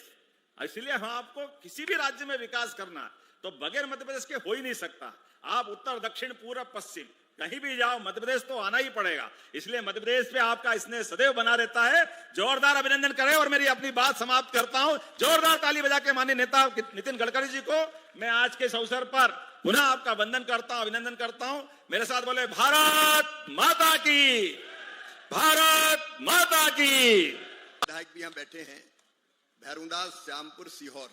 इसलिए हम आपको किसी भी राज्य में विकास करना है तो बगैर मध्य प्रदेश के हो ही नहीं सकता। आप उत्तर, दक्षिण, पूर्व, पश्चिम कहीं भी जाओ, मध्य प्रदेश तो आना ही पड़ेगा। इसलिए मध्य प्रदेश पे आपका स्नेह सदैव बना रहता है। जोरदार अभिनंदन करें। और मेरी अपनी बात समाप्त करता हूं, जोरदार ताली बजा के माननीय नेता नितिन गडकरी जी को मैं आज के इस अवसर पर पुनः आपका वंदन करता हूं, अभिनंदन करता हूं। मेरे साथ बोले भारत माता की, भारत माता की। विधायक भी हम बैठे हैं, भैरूदास, श्यामपुर, सीहोर,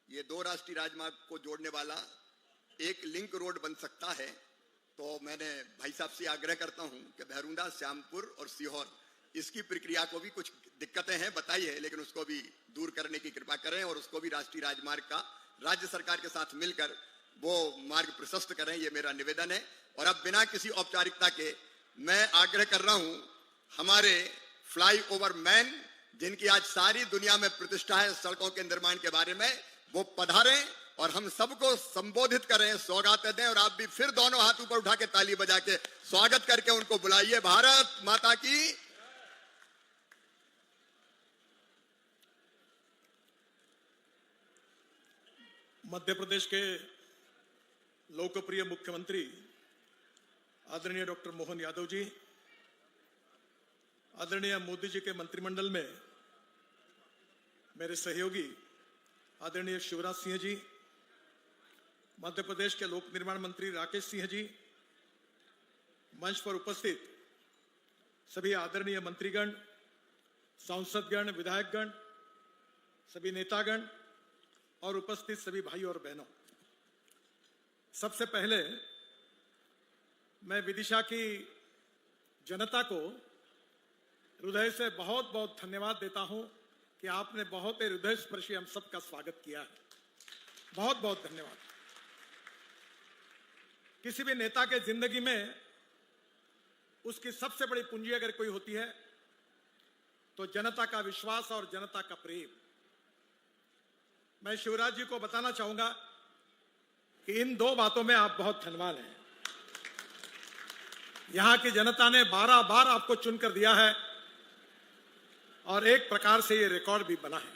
ये 2 राष्ट्रीय राजमार्ग को जोड़ने वाला एक लिंक रोड बन सकता है। तो मैंने भाई साहब से आग्रह करता हूं कि भैरूदास, श्यामपुर और सीहोर, इसकी प्रक्रिया को भी कुछ दिक्कतें हैं बताई है, लेकिन उसको भी दूर करने की कृपा करें और उसको भी राष्ट्रीय राजमार्ग का राज्य सरकार के साथ मिलकर वो मार्ग प्रशस्त करें, ये मेरा निवेदन है। और अब बिना किसी औपचारिकता के मैं आग्रह कर रहा हूं, हमारे फ्लाईओवर मैन, जिनकी आज सारी दुनिया में प्रतिष्ठा है सड़कों के निर्माण के बारे में, वो पधारें और हम सबको संबोधित करें, सौगातें दें। और आप भी फिर दोनों हाथ ऊपर उठा के ताली बजा के स्वागत करके उनको बुलाइए। भारत माता की। मध्य प्रदेश के लोकप्रिय मुख्यमंत्री आदरणीय डॉक्टर मोहन यादव जी, आदरणीय मोदी जी के मंत्रिमंडल में मेरे सहयोगी आदरणीय शिवराज सिंह जी, मध्य प्रदेश के लोक निर्माण मंत्री राकेश सिंह जी, मंच पर उपस्थित सभी आदरणीय मंत्रीगण, सांसदगण, विधायकगण, सभी नेतागण और उपस्थित सभी भाइयों और बहनों, सबसे पहले मैं विदिशा की जनता को हृदय से बहुत बहुत धन्यवाद देता हूं कि आपने बहुत ही हृदय स्पर्शी हम सबका स्वागत किया है। बहुत बहुत धन्यवाद। किसी भी नेता के जिंदगी में उसकी सबसे बड़ी पूंजी अगर कोई होती है तो जनता का विश्वास और जनता का प्रेम। मैं शिवराज जी को बताना चाहूंगा कि इन 2 बातों में आप बहुत धनवान हैं। यहां की जनता ने 12 बार आपको चुनकर दिया है और एक प्रकार से ये रिकॉर्ड भी बना है।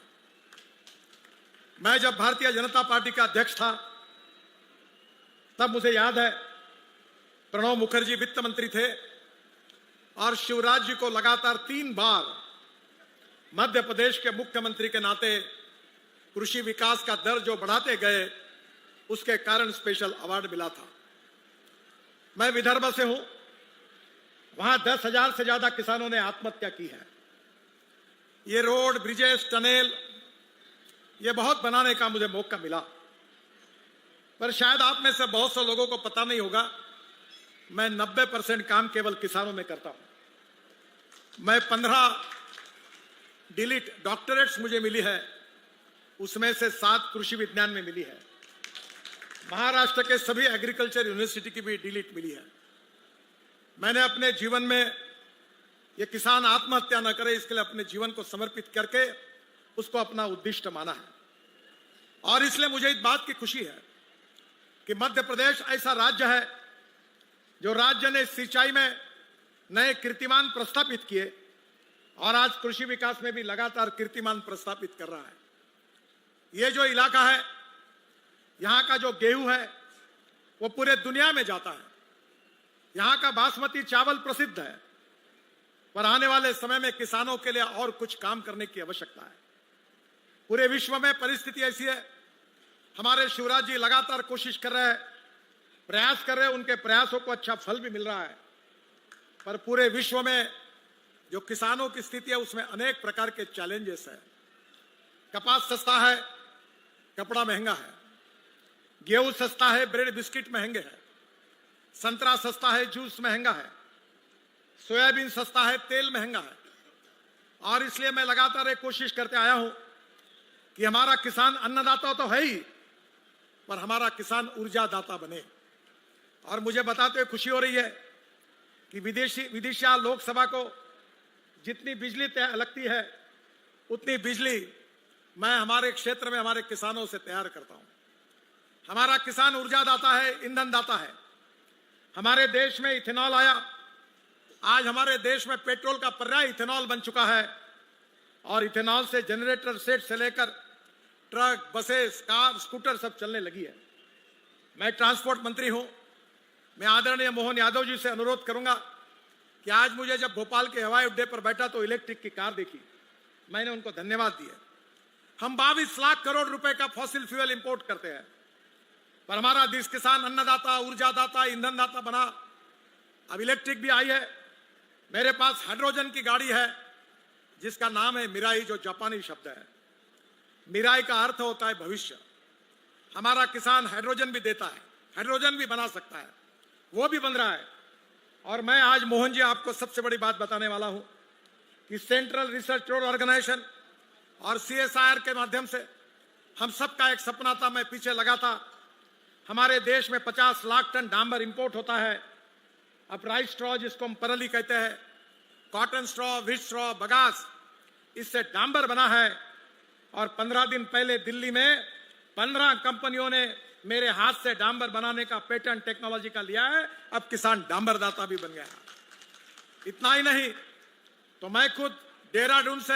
मैं जब भारतीय जनता पार्टी का अध्यक्ष था तब मुझे याद है प्रणब मुखर्जी वित्त मंत्री थे और शिवराज जी को लगातार 3 बार मध्य प्रदेश के मुख्यमंत्री के नाते कृषि विकास का दर जो बढ़ाते गए उसके कारण स्पेशल अवार्ड मिला था। मैं विदर्भ से हूं, वहां 10,000 से ज्यादा किसानों ने आत्महत्या की है। ये रोड, ब्रिजेस, टनल ये बहुत बनाने का मुझे मौका मिला। पर शायद आप में से बहुत से लोगों को पता नहीं होगा, मैं 90% काम केवल किसानों में करता हूं। मैं 15 डिलीट डॉक्टरेट्स मुझे मिली है, उसमें से 7 कृषि विज्ञान में मिली है। महाराष्ट्र के सभी एग्रीकल्चर यूनिवर्सिटी की भी डिलीट मिली है। मैंने अपने जीवन में ये किसान आत्महत्या न करे इसके लिए अपने जीवन को समर्पित करके उसको अपना उद्दिष्ट माना है। और इसलिए मुझे इस बात की खुशी है कि मध्य प्रदेश ऐसा राज्य है जो राज्य ने सिंचाई में नए कीर्तिमान प्रस्थापित किए और आज कृषि विकास में भी लगातार कीर्तिमान प्रस्थापित कर रहा है। ये जो इलाका है, यहां का जो गेहूं है वो पूरे दुनिया में जाता है। यहां का बासमती चावल प्रसिद्ध है, पर आने वाले समय में किसानों के लिए और कुछ काम करने की आवश्यकता है। पूरे विश्व में परिस्थिति ऐसी है, हमारे शिवराज जी लगातार कोशिश कर रहे हैं, प्रयास कर रहे हैं, उनके प्रयासों को अच्छा फल भी मिल रहा है। पर पूरे विश्व में जो किसानों की स्थिति है उसमें अनेक प्रकार के चैलेंजेस है। कपास सस्ता है, कपड़ा महंगा है। गेहूं सस्ता है, ब्रेड बिस्किट महंगे हैं। संतरा सस्ता है, जूस महंगा है। सोयाबीन सस्ता है, तेल महंगा है। और इसलिए मैं लगातार एक कोशिश करते आया हूं कि हमारा किसान अन्नदाता तो है ही, पर हमारा किसान ऊर्जादाता बने। और मुझे बताते हुए खुशी हो रही है कि विदिशा लोकसभा को जितनी बिजली लगती है उतनी बिजली मैं हमारे क्षेत्र में हमारे किसानों से तैयार करता हूं। हमारा किसान ऊर्जादाता है, ईंधन दाता है। हमारे देश में इथेनॉल आया, आज हमारे देश में पेट्रोल का पर्याय इथेनॉल बन चुका है। और इथेनॉल से जनरेटर सेट से लेकर ट्रक, बसेस, कार, स्कूटर सब चलने लगी है। मैं ट्रांसपोर्ट मंत्री हूं। मैं आदरणीय मोहन यादव जी से अनुरोध करूंगा कि आज मुझे जब भोपाल के हवाई अड्डे पर बैठा तो इलेक्ट्रिक की कार देखी, मैंने उनको धन्यवाद दिया। हम 22 लाख करोड़ रुपए का फॉसिल फ्यूल इंपोर्ट करते हैं, पर हमारा देश किसान अन्नदाता, ऊर्जादाता, ईंधन दाता बना। अब इलेक्ट्रिक भी आई है। मेरे पास हाइड्रोजन की गाड़ी है जिसका नाम है मिराई, जो जापानी शब्द है। मिराई का अर्थ होता है भविष्य। हमारा किसान हाइड्रोजन भी देता है, हाइड्रोजन भी बना सकता है, वो भी बन रहा है। और मैं आज मोहन जी आपको सबसे बड़ी बात बताने वाला हूं कि सेंट्रल रिसर्च ऑर्गेनाइजेशन और CSIR के माध्यम से हम सबका एक सपना था, मैं पीछे लगा था। हमारे देश में 50 लाख टन डांबर इंपोर्ट होता है। अब राइस स्ट्रॉ जिसको हम परली कहते हैं, cotton straw, wheat straw, bagasse, इससे डांबर बना है। और 15 दिन पहले दिल्ली में 15 कंपनियों ने मेरे हाथ से डांबर बनाने का पेटेंट टेक्नोलॉजी का लिया है। अब किसान डांबरदाता भी बन गया है। इतना ही नहीं तो मैं खुद देहरादून से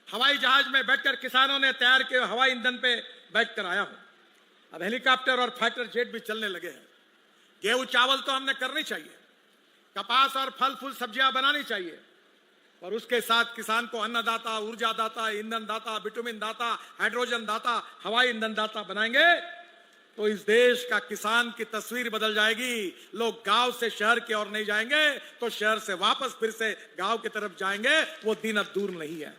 हवाई जहाज में बैठकर किसानों ने तैयार किए हवाई ईंधन पे बैठकर आया हूं। अब हेलीकॉप्टर और फाइटर जेट भी चलने लगे हैं। गेहूं चावल तो हमने करनी चाहिए, कपास और फल फूल सब्जियां बनानी चाहिए, और उसके साथ किसान को अन्नदाता, ऊर्जादाता, ईंधन दाता, विटामिन दाता, हाइड्रोजन दाता, हवाई ईंधन दाता बनाएंगे तो इस देश का किसान की तस्वीर बदल जाएगी। लोग गांव से शहर की ओर नहीं जाएंगे तो शहर से वापस फिर से गांव की तरफ जाएंगे। वो दिन अब दूर नहीं है।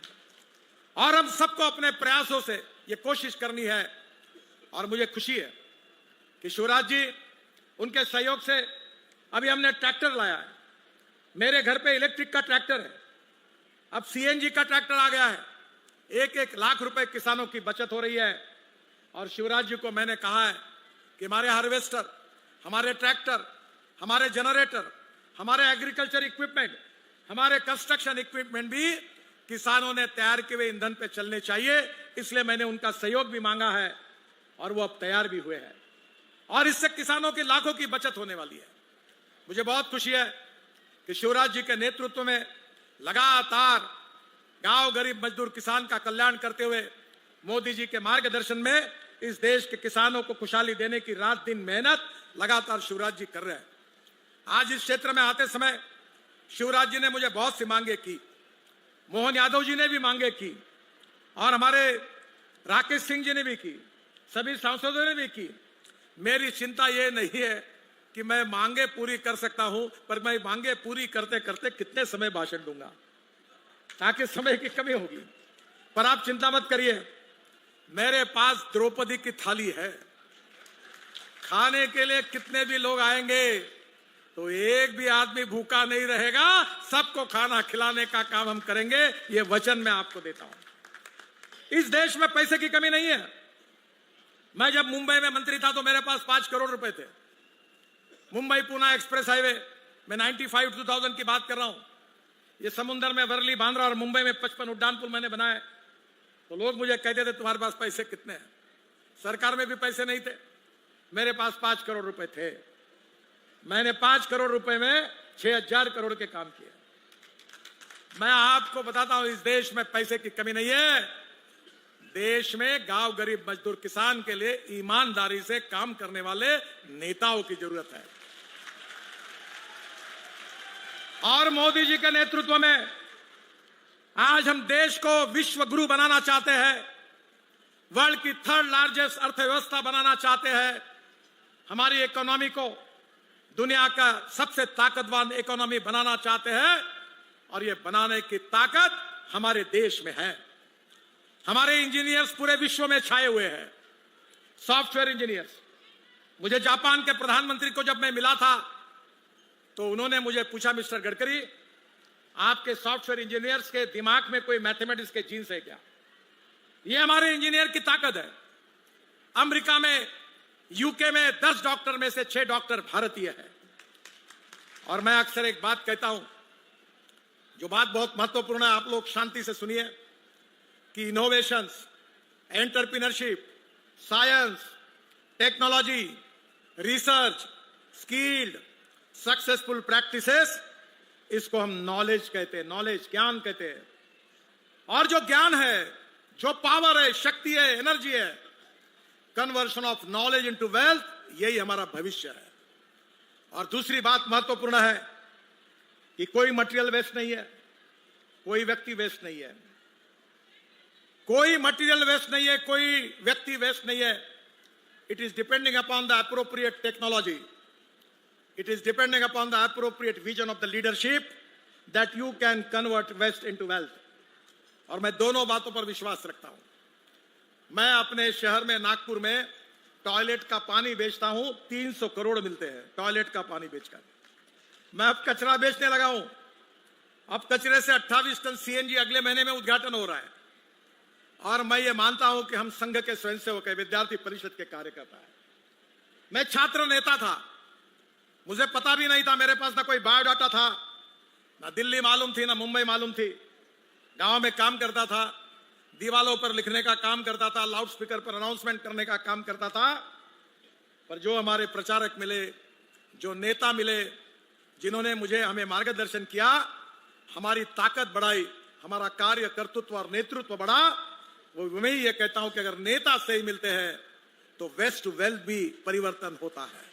और हम सबको अपने प्रयासों से ये कोशिश करनी है। और मुझे खुशी है कि शिवराज जी, उनके सहयोग से अभी हमने ट्रैक्टर लाया है। मेरे घर पे इलेक्ट्रिक का ट्रैक्टर है, अब CNG का ट्रैक्टर आ गया है। 1-1 लाख रुपए किसानों की बचत हो रही है। और शिवराज जी को मैंने कहा है कि हमारे हार्वेस्टर, हमारे ट्रैक्टर, हमारे जनरेटर, हमारे एग्रीकल्चर इक्विपमेंट, हमारे कंस्ट्रक्शन इक्विपमेंट भी किसानों ने तैयार किए हुए ईंधन पे चलने चाहिए। इसलिए मैंने उनका सहयोग भी मांगा है और वो अब तैयार भी हुए हैं। और इससे किसानों की लाखों की बचत होने वाली है। मुझे बहुत खुशी है कि शिवराज जी के नेतृत्व में लगातार गांव, गरीब, मजदूर, किसान का कल्याण करते हुए मोदी जी के मार्गदर्शन में इस देश के किसानों को खुशहाली देने की रात दिन मेहनत लगातार शिवराज जी कर रहे हैं। आज इस क्षेत्र में आते समय शिवराज जी ने मुझे बहुत सी मांगे की, मोहन यादव जी ने भी मांगे की, और हमारे राकेश सिंह जी ने भी की, सभी सांसदों ने भी की। मेरी चिंता ये नहीं है कि मैं मांगे पूरी कर सकता हूं, पर मैं मांगे पूरी करते करते कितने समय भाषण दूंगा, ताकि समय की कमी होगी। पर आप चिंता मत करिए, मेरे पास द्रौपदी की थाली है। खाने के लिए कितने भी लोग आएंगे तो एक भी आदमी भूखा नहीं रहेगा, सबको खाना खिलाने का काम हम करेंगे, ये वचन मैं आपको देता हूं। इस देश में पैसे की कमी नहीं है। मैं जब मुंबई में मंत्री था तो मेरे पास 5 करोड़ रुपए थे। मुंबई पुणे एक्सप्रेस हाईवे मैं 95-2000 की बात कर रहा हूं। ये समुद्र में वर्ली, बांद्रा और मुंबई में 55 उड्डान पुल मैंने बनाए। तो लोग मुझे कहते थे तुम्हारे पास पैसे कितने हैं? सरकार में भी पैसे नहीं थे, मेरे पास 5 करोड़ रुपए थे। मैंने 5 करोड़ रुपए में 6000 करोड़ के काम किए। मैं आपको बताता हूं, इस देश में पैसे की कमी नहीं है। देश में गांव गरीब मजदूर किसान के लिए ईमानदारी से काम करने वाले नेताओं की जरूरत है। और मोदी जी के नेतृत्व में आज हम देश को विश्व गुरु बनाना चाहते हैं, वर्ल्ड की 3rd लार्जेस्ट अर्थव्यवस्था बनाना चाहते हैं, हमारी इकोनॉमी को दुनिया का सबसे ताकतवर इकोनॉमी बनाना चाहते हैं। और ये बनाने की ताकत हमारे देश में है। हमारे इंजीनियर्स पूरे विश्व में छाए हुए हैं, सॉफ्टवेयर इंजीनियर्स। मुझे जापान के प्रधानमंत्री को जब मैं मिला था तो उन्होंने मुझे पूछा, मिस्टर गडकरी, आपके सॉफ्टवेयर इंजीनियर्स के दिमाग में कोई मैथमेटिक्स के जीन्स है क्या? ये हमारे इंजीनियर की ताकत है। अमेरिका में, यूके में 10 डॉक्टर में से 6 डॉक्टर भारतीय है। और मैं अक्सर एक बात कहता हूं, जो बात बहुत महत्वपूर्ण है, आप लोग शांति से सुनिए, कि innovations, entrepreneurship, science, technology, research, skilled, successful practices, इसको हम नॉलेज कहते हैं, नॉलेज, ज्ञान कहते हैं। और जो ज्ञान है, जो पावर है, शक्ति है, एनर्जी है, conversion of knowledge into wealth, यही हमारा भविष्य है। और दूसरी बात महत्वपूर्ण है कि कोई मटेरियल वेस्ट नहीं है, कोई व्यक्ति वेस्ट नहीं है, कोई मटेरियल वेस्ट नहीं है, कोई व्यक्ति वेस्ट नहीं है। It is depending upon the appropriate technology, it is depending upon the appropriate vision of the leadership that you can convert waste into wealth. और मैं दोनों बातों पर विश्वास रखता हूं। मैं अपने शहर में, नागपुर में, टॉयलेट का पानी बेचता हूं, 300 करोड़ मिलते हैं टॉयलेट का पानी बेचकर। मैं अब कचरा बेचने लगा हूं। अब कचरे से 28 टन सीएनजी अगले महीने में उद्घाटन हो रहा है। और मैं ये मानता हूं कि हम संघ के स्वयंसेवक, विद्यार्थी परिषद के कार्यकर्ता हैं। मैं छात्र नेता था, मुझे पता भी नहीं था, मेरे पास ना कोई बायोडाटा था, ना दिल्ली मालूम थी, ना मुंबई मालूम थी। गांव में काम करता था, दीवालों पर लिखने का काम करता था, लाउड स्पीकर पर अनाउंसमेंट करने का काम करता था। पर जो हमारे प्रचारक मिले, जो नेता मिले, जिन्होंने हमें मार्गदर्शन किया, हमारी ताकत बढ़ाई, हमारा कार्य कर्तृत्व और नेतृत्व बढ़ा, वो मैं ये कहता हूं कि अगर नेता सही मिलते हैं तो वेस्ट टू वेल्थ भी परिवर्तन होता है।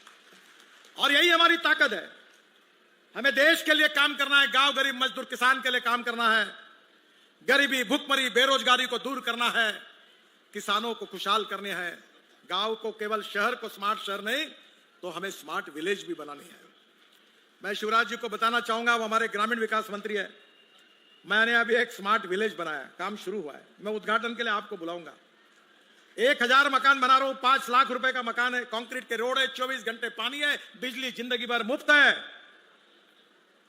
और यही हमारी ताकत है। हमें देश के लिए काम करना है, गांव गरीब मजदूर किसान के लिए काम करना है, गरीबी, भुखमरी, बेरोजगारी को दूर करना है, किसानों को खुशहाल करने हैं, गांव को केवल शहर को स्मार्ट शहर नहीं तो हमें स्मार्ट विलेज भी बनानी है। मैं शिवराज जी को बताना चाहूंगा, वो हमारे ग्रामीण विकास मंत्री है। मैंने अभी एक स्मार्ट विलेज बनाया, काम शुरू हुआ है, मैं उद्घाटन के लिए आपको बुलाऊंगा। 1000 मकान बना रहा हूं, 5 लाख रुपए का मकान है, कंक्रीट के रोड है, 24 घंटे पानी है, बिजली जिंदगी भर मुफ्त है,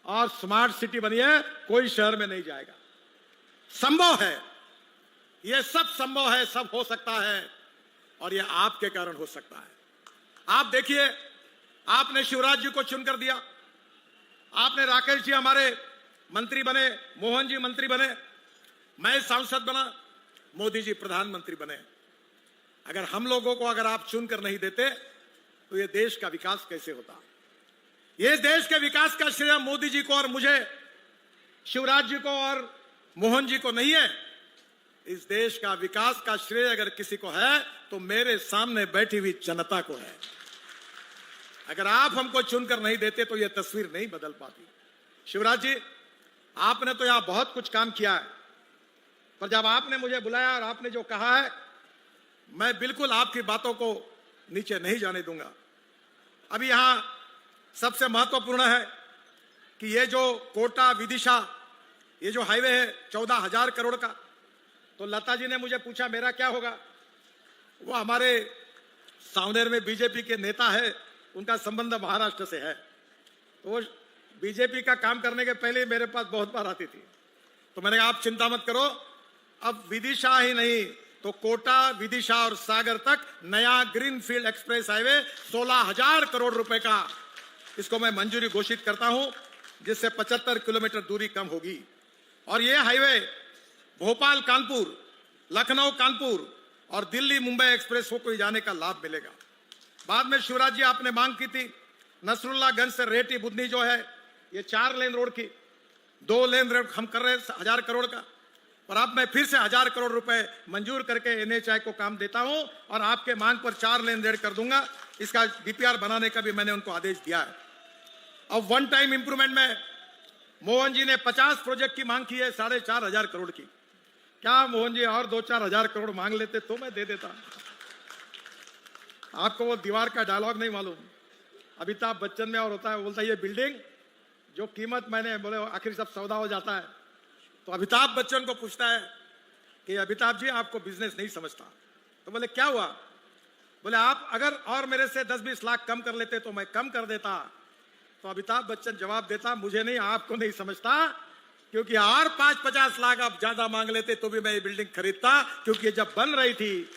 और स्मार्ट सिटी बनी है, कोई शहर में नहीं जाएगा। संभव है, यह सब संभव है, सब हो सकता है, और यह आपके कारण हो सकता है। आप देखिए, आपने शिवराज जी को चुनकर दिया, आपने राकेश जी हमारे मंत्री बने, मोहन जी मंत्री बने, मैं सांसद बना, मोदी जी प्रधानमंत्री बने। अगर हम लोगों को अगर आप चुनकर नहीं देते तो ये देश का विकास कैसे होता? ये देश के विकास का श्रेय मोदी जी को और मुझे, शिवराज जी को और मोहन जी को नहीं है। इस देश का विकास का श्रेय अगर किसी को है तो मेरे सामने बैठी हुई जनता को है। अगर आप हमको चुनकर नहीं देते तो यह तस्वीर नहीं बदल पाती। शिवराज जी, आपने तो यहां बहुत कुछ काम किया है, पर जब आपने मुझे बुलाया और आपने जो कहा है, मैं बिल्कुल आपकी बातों को नीचे नहीं जाने दूंगा। अभी यहां सबसे महत्वपूर्ण है कि ये जो कोटा विदिशा, ये जो हाईवे है 14,000 करोड़ का, तो लता जी ने मुझे पूछा मेरा क्या होगा। वो हमारे सावनेर में बीजेपी के नेता है, उनका संबंध महाराष्ट्र से है। तो वो बीजेपी का काम करने के पहले मेरे पास बहुत बार आती थी। तो मैंने कहा आप चिंता मत करो, अब विदिशा ही नहीं तो कोटा, विदिशा और सागर तक नया ग्रीनफील्ड एक्सप्रेस हाईवे 16,000 करोड़ रुपए का, इसको मैं मंजूरी घोषित करता हूं, जिससे 75 किलोमीटर दूरी कम होगी। और ये हाईवे भोपाल कानपुर, लखनऊ कानपुर और दिल्ली मुंबई एक्सप्रेस को कोई जाने का लाभ मिलेगा। बाद में शिवराज जी आपने मांग की थी नसरुल्लागंज से रेटी बुधनी जो है, ये 4 लेन रोड की 2 लेन रोड हम कर रहे हैं 1,000 करोड़ का, और अब मैं फिर से 1,000 करोड़ रुपए मंजूर करके NHAI को काम देता हूं और आपके मांग पर 4 लेन रेड कर दूंगा। इसका DPR बनाने का भी मैंने उनको आदेश दिया है। अब वन टाइम इंप्रूवमेंट में मोहन जी ने 50 प्रोजेक्ट की मांग की है 4,500 करोड़ की। क्या मोहन जी और 2-4 हजार करोड़ मांग लेते तो मैं दे देता। आपको वो दीवार का डायलॉग नहीं मालूम, अमिताभ बच्चन में और होता है, बोलता है ये बिल्डिंग जो कीमत मैंने, बोले आखिर सब सौदा हो जाता है। तो अमिताभ बच्चन को पूछता है कि अमिताभ जी आपको बिजनेस नहीं समझता। तो बोले क्या हुआ? बोले आप अगर और मेरे से 10-20 लाख कम कर लेते तो मैं कम कर देता। तो अमिताभ बच्चन जवाब देता, मुझे नहीं, आपको नहीं समझता, क्योंकि और 5-50 लाख आप ज्यादा मांग लेते तो भी मैं ये बिल्डिंग खरीदता, क्योंकि जब बन रही थी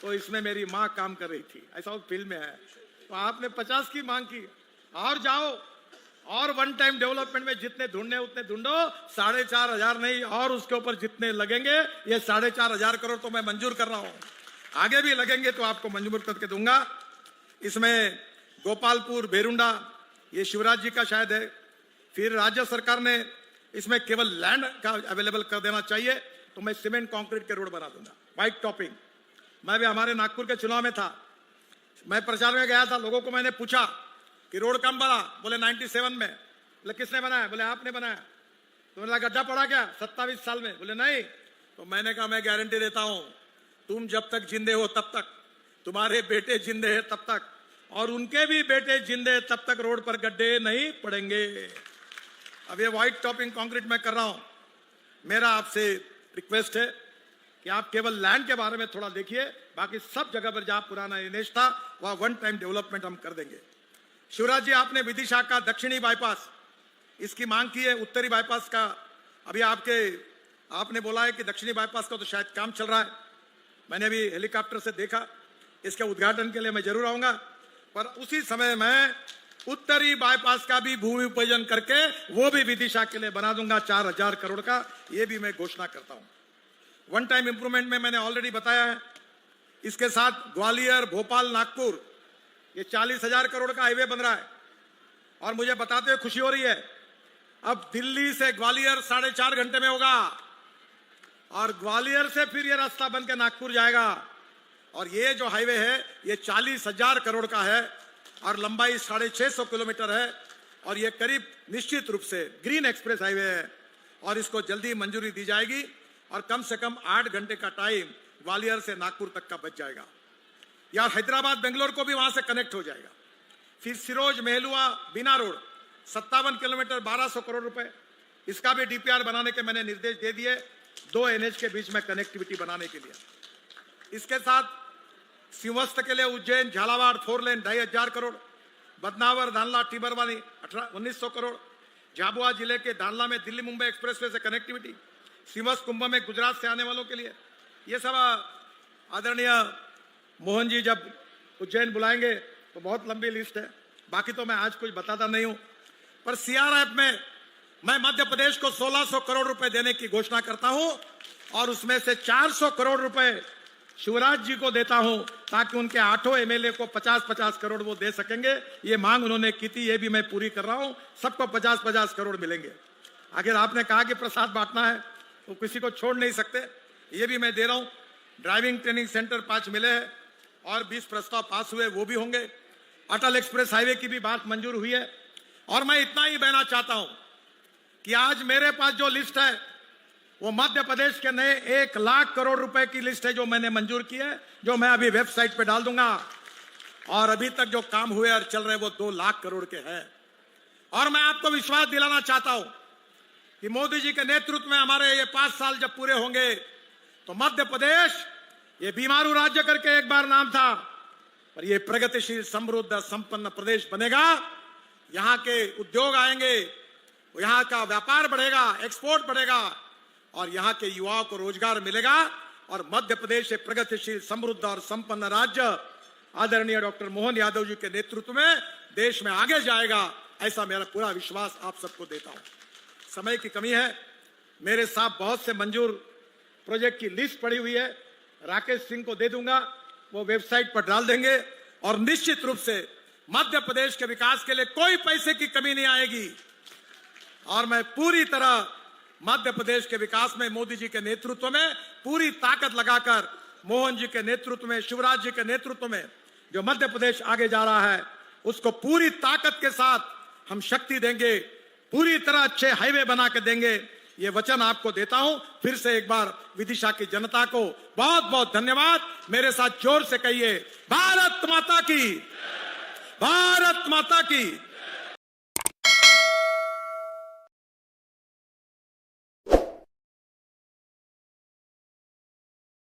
तो इसमें मेरी माँ काम कर रही थी, ऐसा वो फिल्म में है। तो आपने 50 की मांग की, और जाओ और वन टाइम डेवलपमेंट में जितने ढूंढने उतने ढूंढो, 4,500 नहीं और उसके ऊपर जितने लगेंगे, ये 4,500 करोड़ तो मैं मंजूर कर रहा हूं, आगे भी लगेंगे तो आपको मंजूर करके दूंगा। इसमें गोपालपुर बेरुंडा ये शिवराज जी का शायद है। फिर राज्य सरकार ने इसमें केवल लैंड का अवेलेबल कर देना चाहिए, तो मैं सीमेंट कंक्रीट के रोड बना दूंगा, व्हाइट टॉपिंग। मैं भी हमारे नागपुर के चुनाव में था, मैं प्रचार में गया था, लोगों को मैंने पूछा कि रोड कम बना, बोले 97 में। बोले किसने बनाया? बोले आपने बनाया। तो मैंने गड्ढा पड़ा क्या 27 साल में? बोले नहीं। तो मैंने कहा मैं गारंटी देता हूं, तुम जब तक जिंदे हो तब तक, तुम्हारे बेटे जिंदे हैं तब तक, और उनके भी बेटे जिंदे तब तक रोड पर गड्ढे नहीं पड़ेंगे। अब ये व्हाइट टॉपिंग कंक्रीट में कर रहा हूं। मेरा आपसे रिक्वेस्ट है कि आप केवल लैंड के बारे में थोड़ा देखिए, बाकी सब जगह पर जहां पुराना NH था वहां वन टाइम डेवलपमेंट हम कर देंगे। शिवराज जी आपने विदिशा का दक्षिणी बाईपास, इसकी मांग की है। उत्तरी बाईपास का अभी आपने बोला है कि दक्षिणी बाईपास का तो शायद काम चल रहा है, मैंने अभी हेलीकॉप्टर से देखा। इसके उद्घाटन के लिए मैं जरूर आऊंगा, पर उसी समय मैं उत्तरी बाईपास का भी भूमि पूजन करके वो भी विदिशा के लिए बना दूंगा 4,000 करोड़ का, ये भी मैं घोषणा करता हूं। वन टाइम इंप्रूवमेंट में मैंने ऑलरेडी बताया है। इसके साथ ग्वालियर, भोपाल, नागपुर ये 40,000 करोड़ का हाईवे बन रहा है। और मुझे बताते हुए खुशी हो रही है, अब दिल्ली से ग्वालियर 4.5 घंटे में होगा, और ग्वालियर से फिर ये रास्ता बन के नागपुर जाएगा। और ये जो हाईवे है ये 40,000 करोड़ का है और लंबाई 650 किलोमीटर है, और ये करीब निश्चित रूप से ग्रीन एक्सप्रेस हाईवे है, और इसको जल्दी मंजूरी दी जाएगी, और कम से कम 8 घंटे का टाइम ग्वालियर से नागपुर तक का बच जाएगा। यार हैदराबाद बेंगलोर को भी वहां से कनेक्ट हो जाएगा। फिर सिरोज मेहलुआ बीना रोड 57 किलोमीटर 1,200 करोड़ रुपए, इसका भी DPR बनाने के मैंने निर्देश दे दिए, 2 NH के बीच में कनेक्टिविटी बनाने के लिए। इसके साथ सिंहस्थ के लिए उज्जैन झालावाड़ 4 लेन 2,500 करोड़, बदनावर धानला टिबरवानी 1,900 करोड़, झाबुआ जिले के धानला में दिल्ली मुंबई एक्सप्रेसवे से कनेक्टिविटी, सिंहस्थ कुंभ में गुजरात से आने वालों के लिए। ये सब आदरणीय मोहन जी जब उज्जैन बुलाएंगे तो बहुत लंबी लिस्ट है, बाकी तो मैं आज कुछ बताता नहीं हूं। पर CRF में मैं मध्य प्रदेश को 1,600 करोड़ रुपए देने की घोषणा करता हूं, और उसमें से 400 करोड़ रुपए शिवराज जी को देता हूं, ताकि उनके 8 MLA को 50-50 करोड़ वो दे सकेंगे। ये मांग उन्होंने की थी, ये भी मैं पूरी कर रहा हूं, सबको 50-50 करोड़ मिलेंगे। आखिर आपने कहा कि प्रसाद बांटना है तो किसी को छोड़ नहीं सकते, ये भी मैं दे रहा हूं। ड्राइविंग ट्रेनिंग सेंटर 5 मिले हैं और 20 प्रस्ताव पास हुए, वो भी होंगे। अटल एक्सप्रेस हाईवे की भी बात मंजूर हुई है। और मैं इतना ही कहना चाहता हूं कि आज मेरे पास जो लिस्ट है वो मध्य प्रदेश के नए 1 लाख करोड़ रुपए की लिस्ट है, जो मैंने मंजूर की है, जो मैं अभी वेबसाइट पे डाल दूंगा। और अभी तक जो काम हुए और चल रहे वो 2 लाख करोड़ के हैं। और मैं आपको विश्वास दिलाना चाहता हूं कि मोदी जी के नेतृत्व में हमारे ये 5 साल जब पूरे होंगे तो मध्य प्रदेश, ये बीमारू राज्य करके एक बार नाम था, और ये प्रगतिशील, समृद्ध, संपन्न प्रदेश बनेगा। यहाँ के उद्योग आएंगे, यहाँ का व्यापार बढ़ेगा, एक्सपोर्ट बढ़ेगा और यहाँ के युवाओं को रोजगार मिलेगा और मध्य प्रदेश एक प्रगतिशील, समृद्ध और संपन्न राज्य आदरणीय डॉक्टर मोहन यादव जी के नेतृत्व में देश में आगे जाएगा। ऐसा मेरा पूरा विश्वास आप सबको देता हूं। समय की कमी है, मेरे साथ बहुत से मंजूर प्रोजेक्ट की लिस्ट पड़ी हुई है, राकेश सिंह को दे दूंगा, वो वेबसाइट पर डाल देंगे और निश्चित रूप से मध्य प्रदेश के विकास के लिए कोई पैसे की कमी नहीं आएगी। और मैं पूरी तरह मध्य प्रदेश के विकास में मोदी जी के नेतृत्व में पूरी ताकत लगाकर, मोहन जी के नेतृत्व में, शिवराज जी के नेतृत्व में जो मध्य प्रदेश आगे जा रहा है उसको पूरी ताकत के साथ हम शक्ति देंगे, पूरी तरह अच्छे हाईवे बना के देंगे। ये वचन आपको देता हूं। फिर से एक बार विदिशा की जनता को बहुत बहुत धन्यवाद। मेरे साथ जोर से कहिए, भारत माता की, भारत माता की।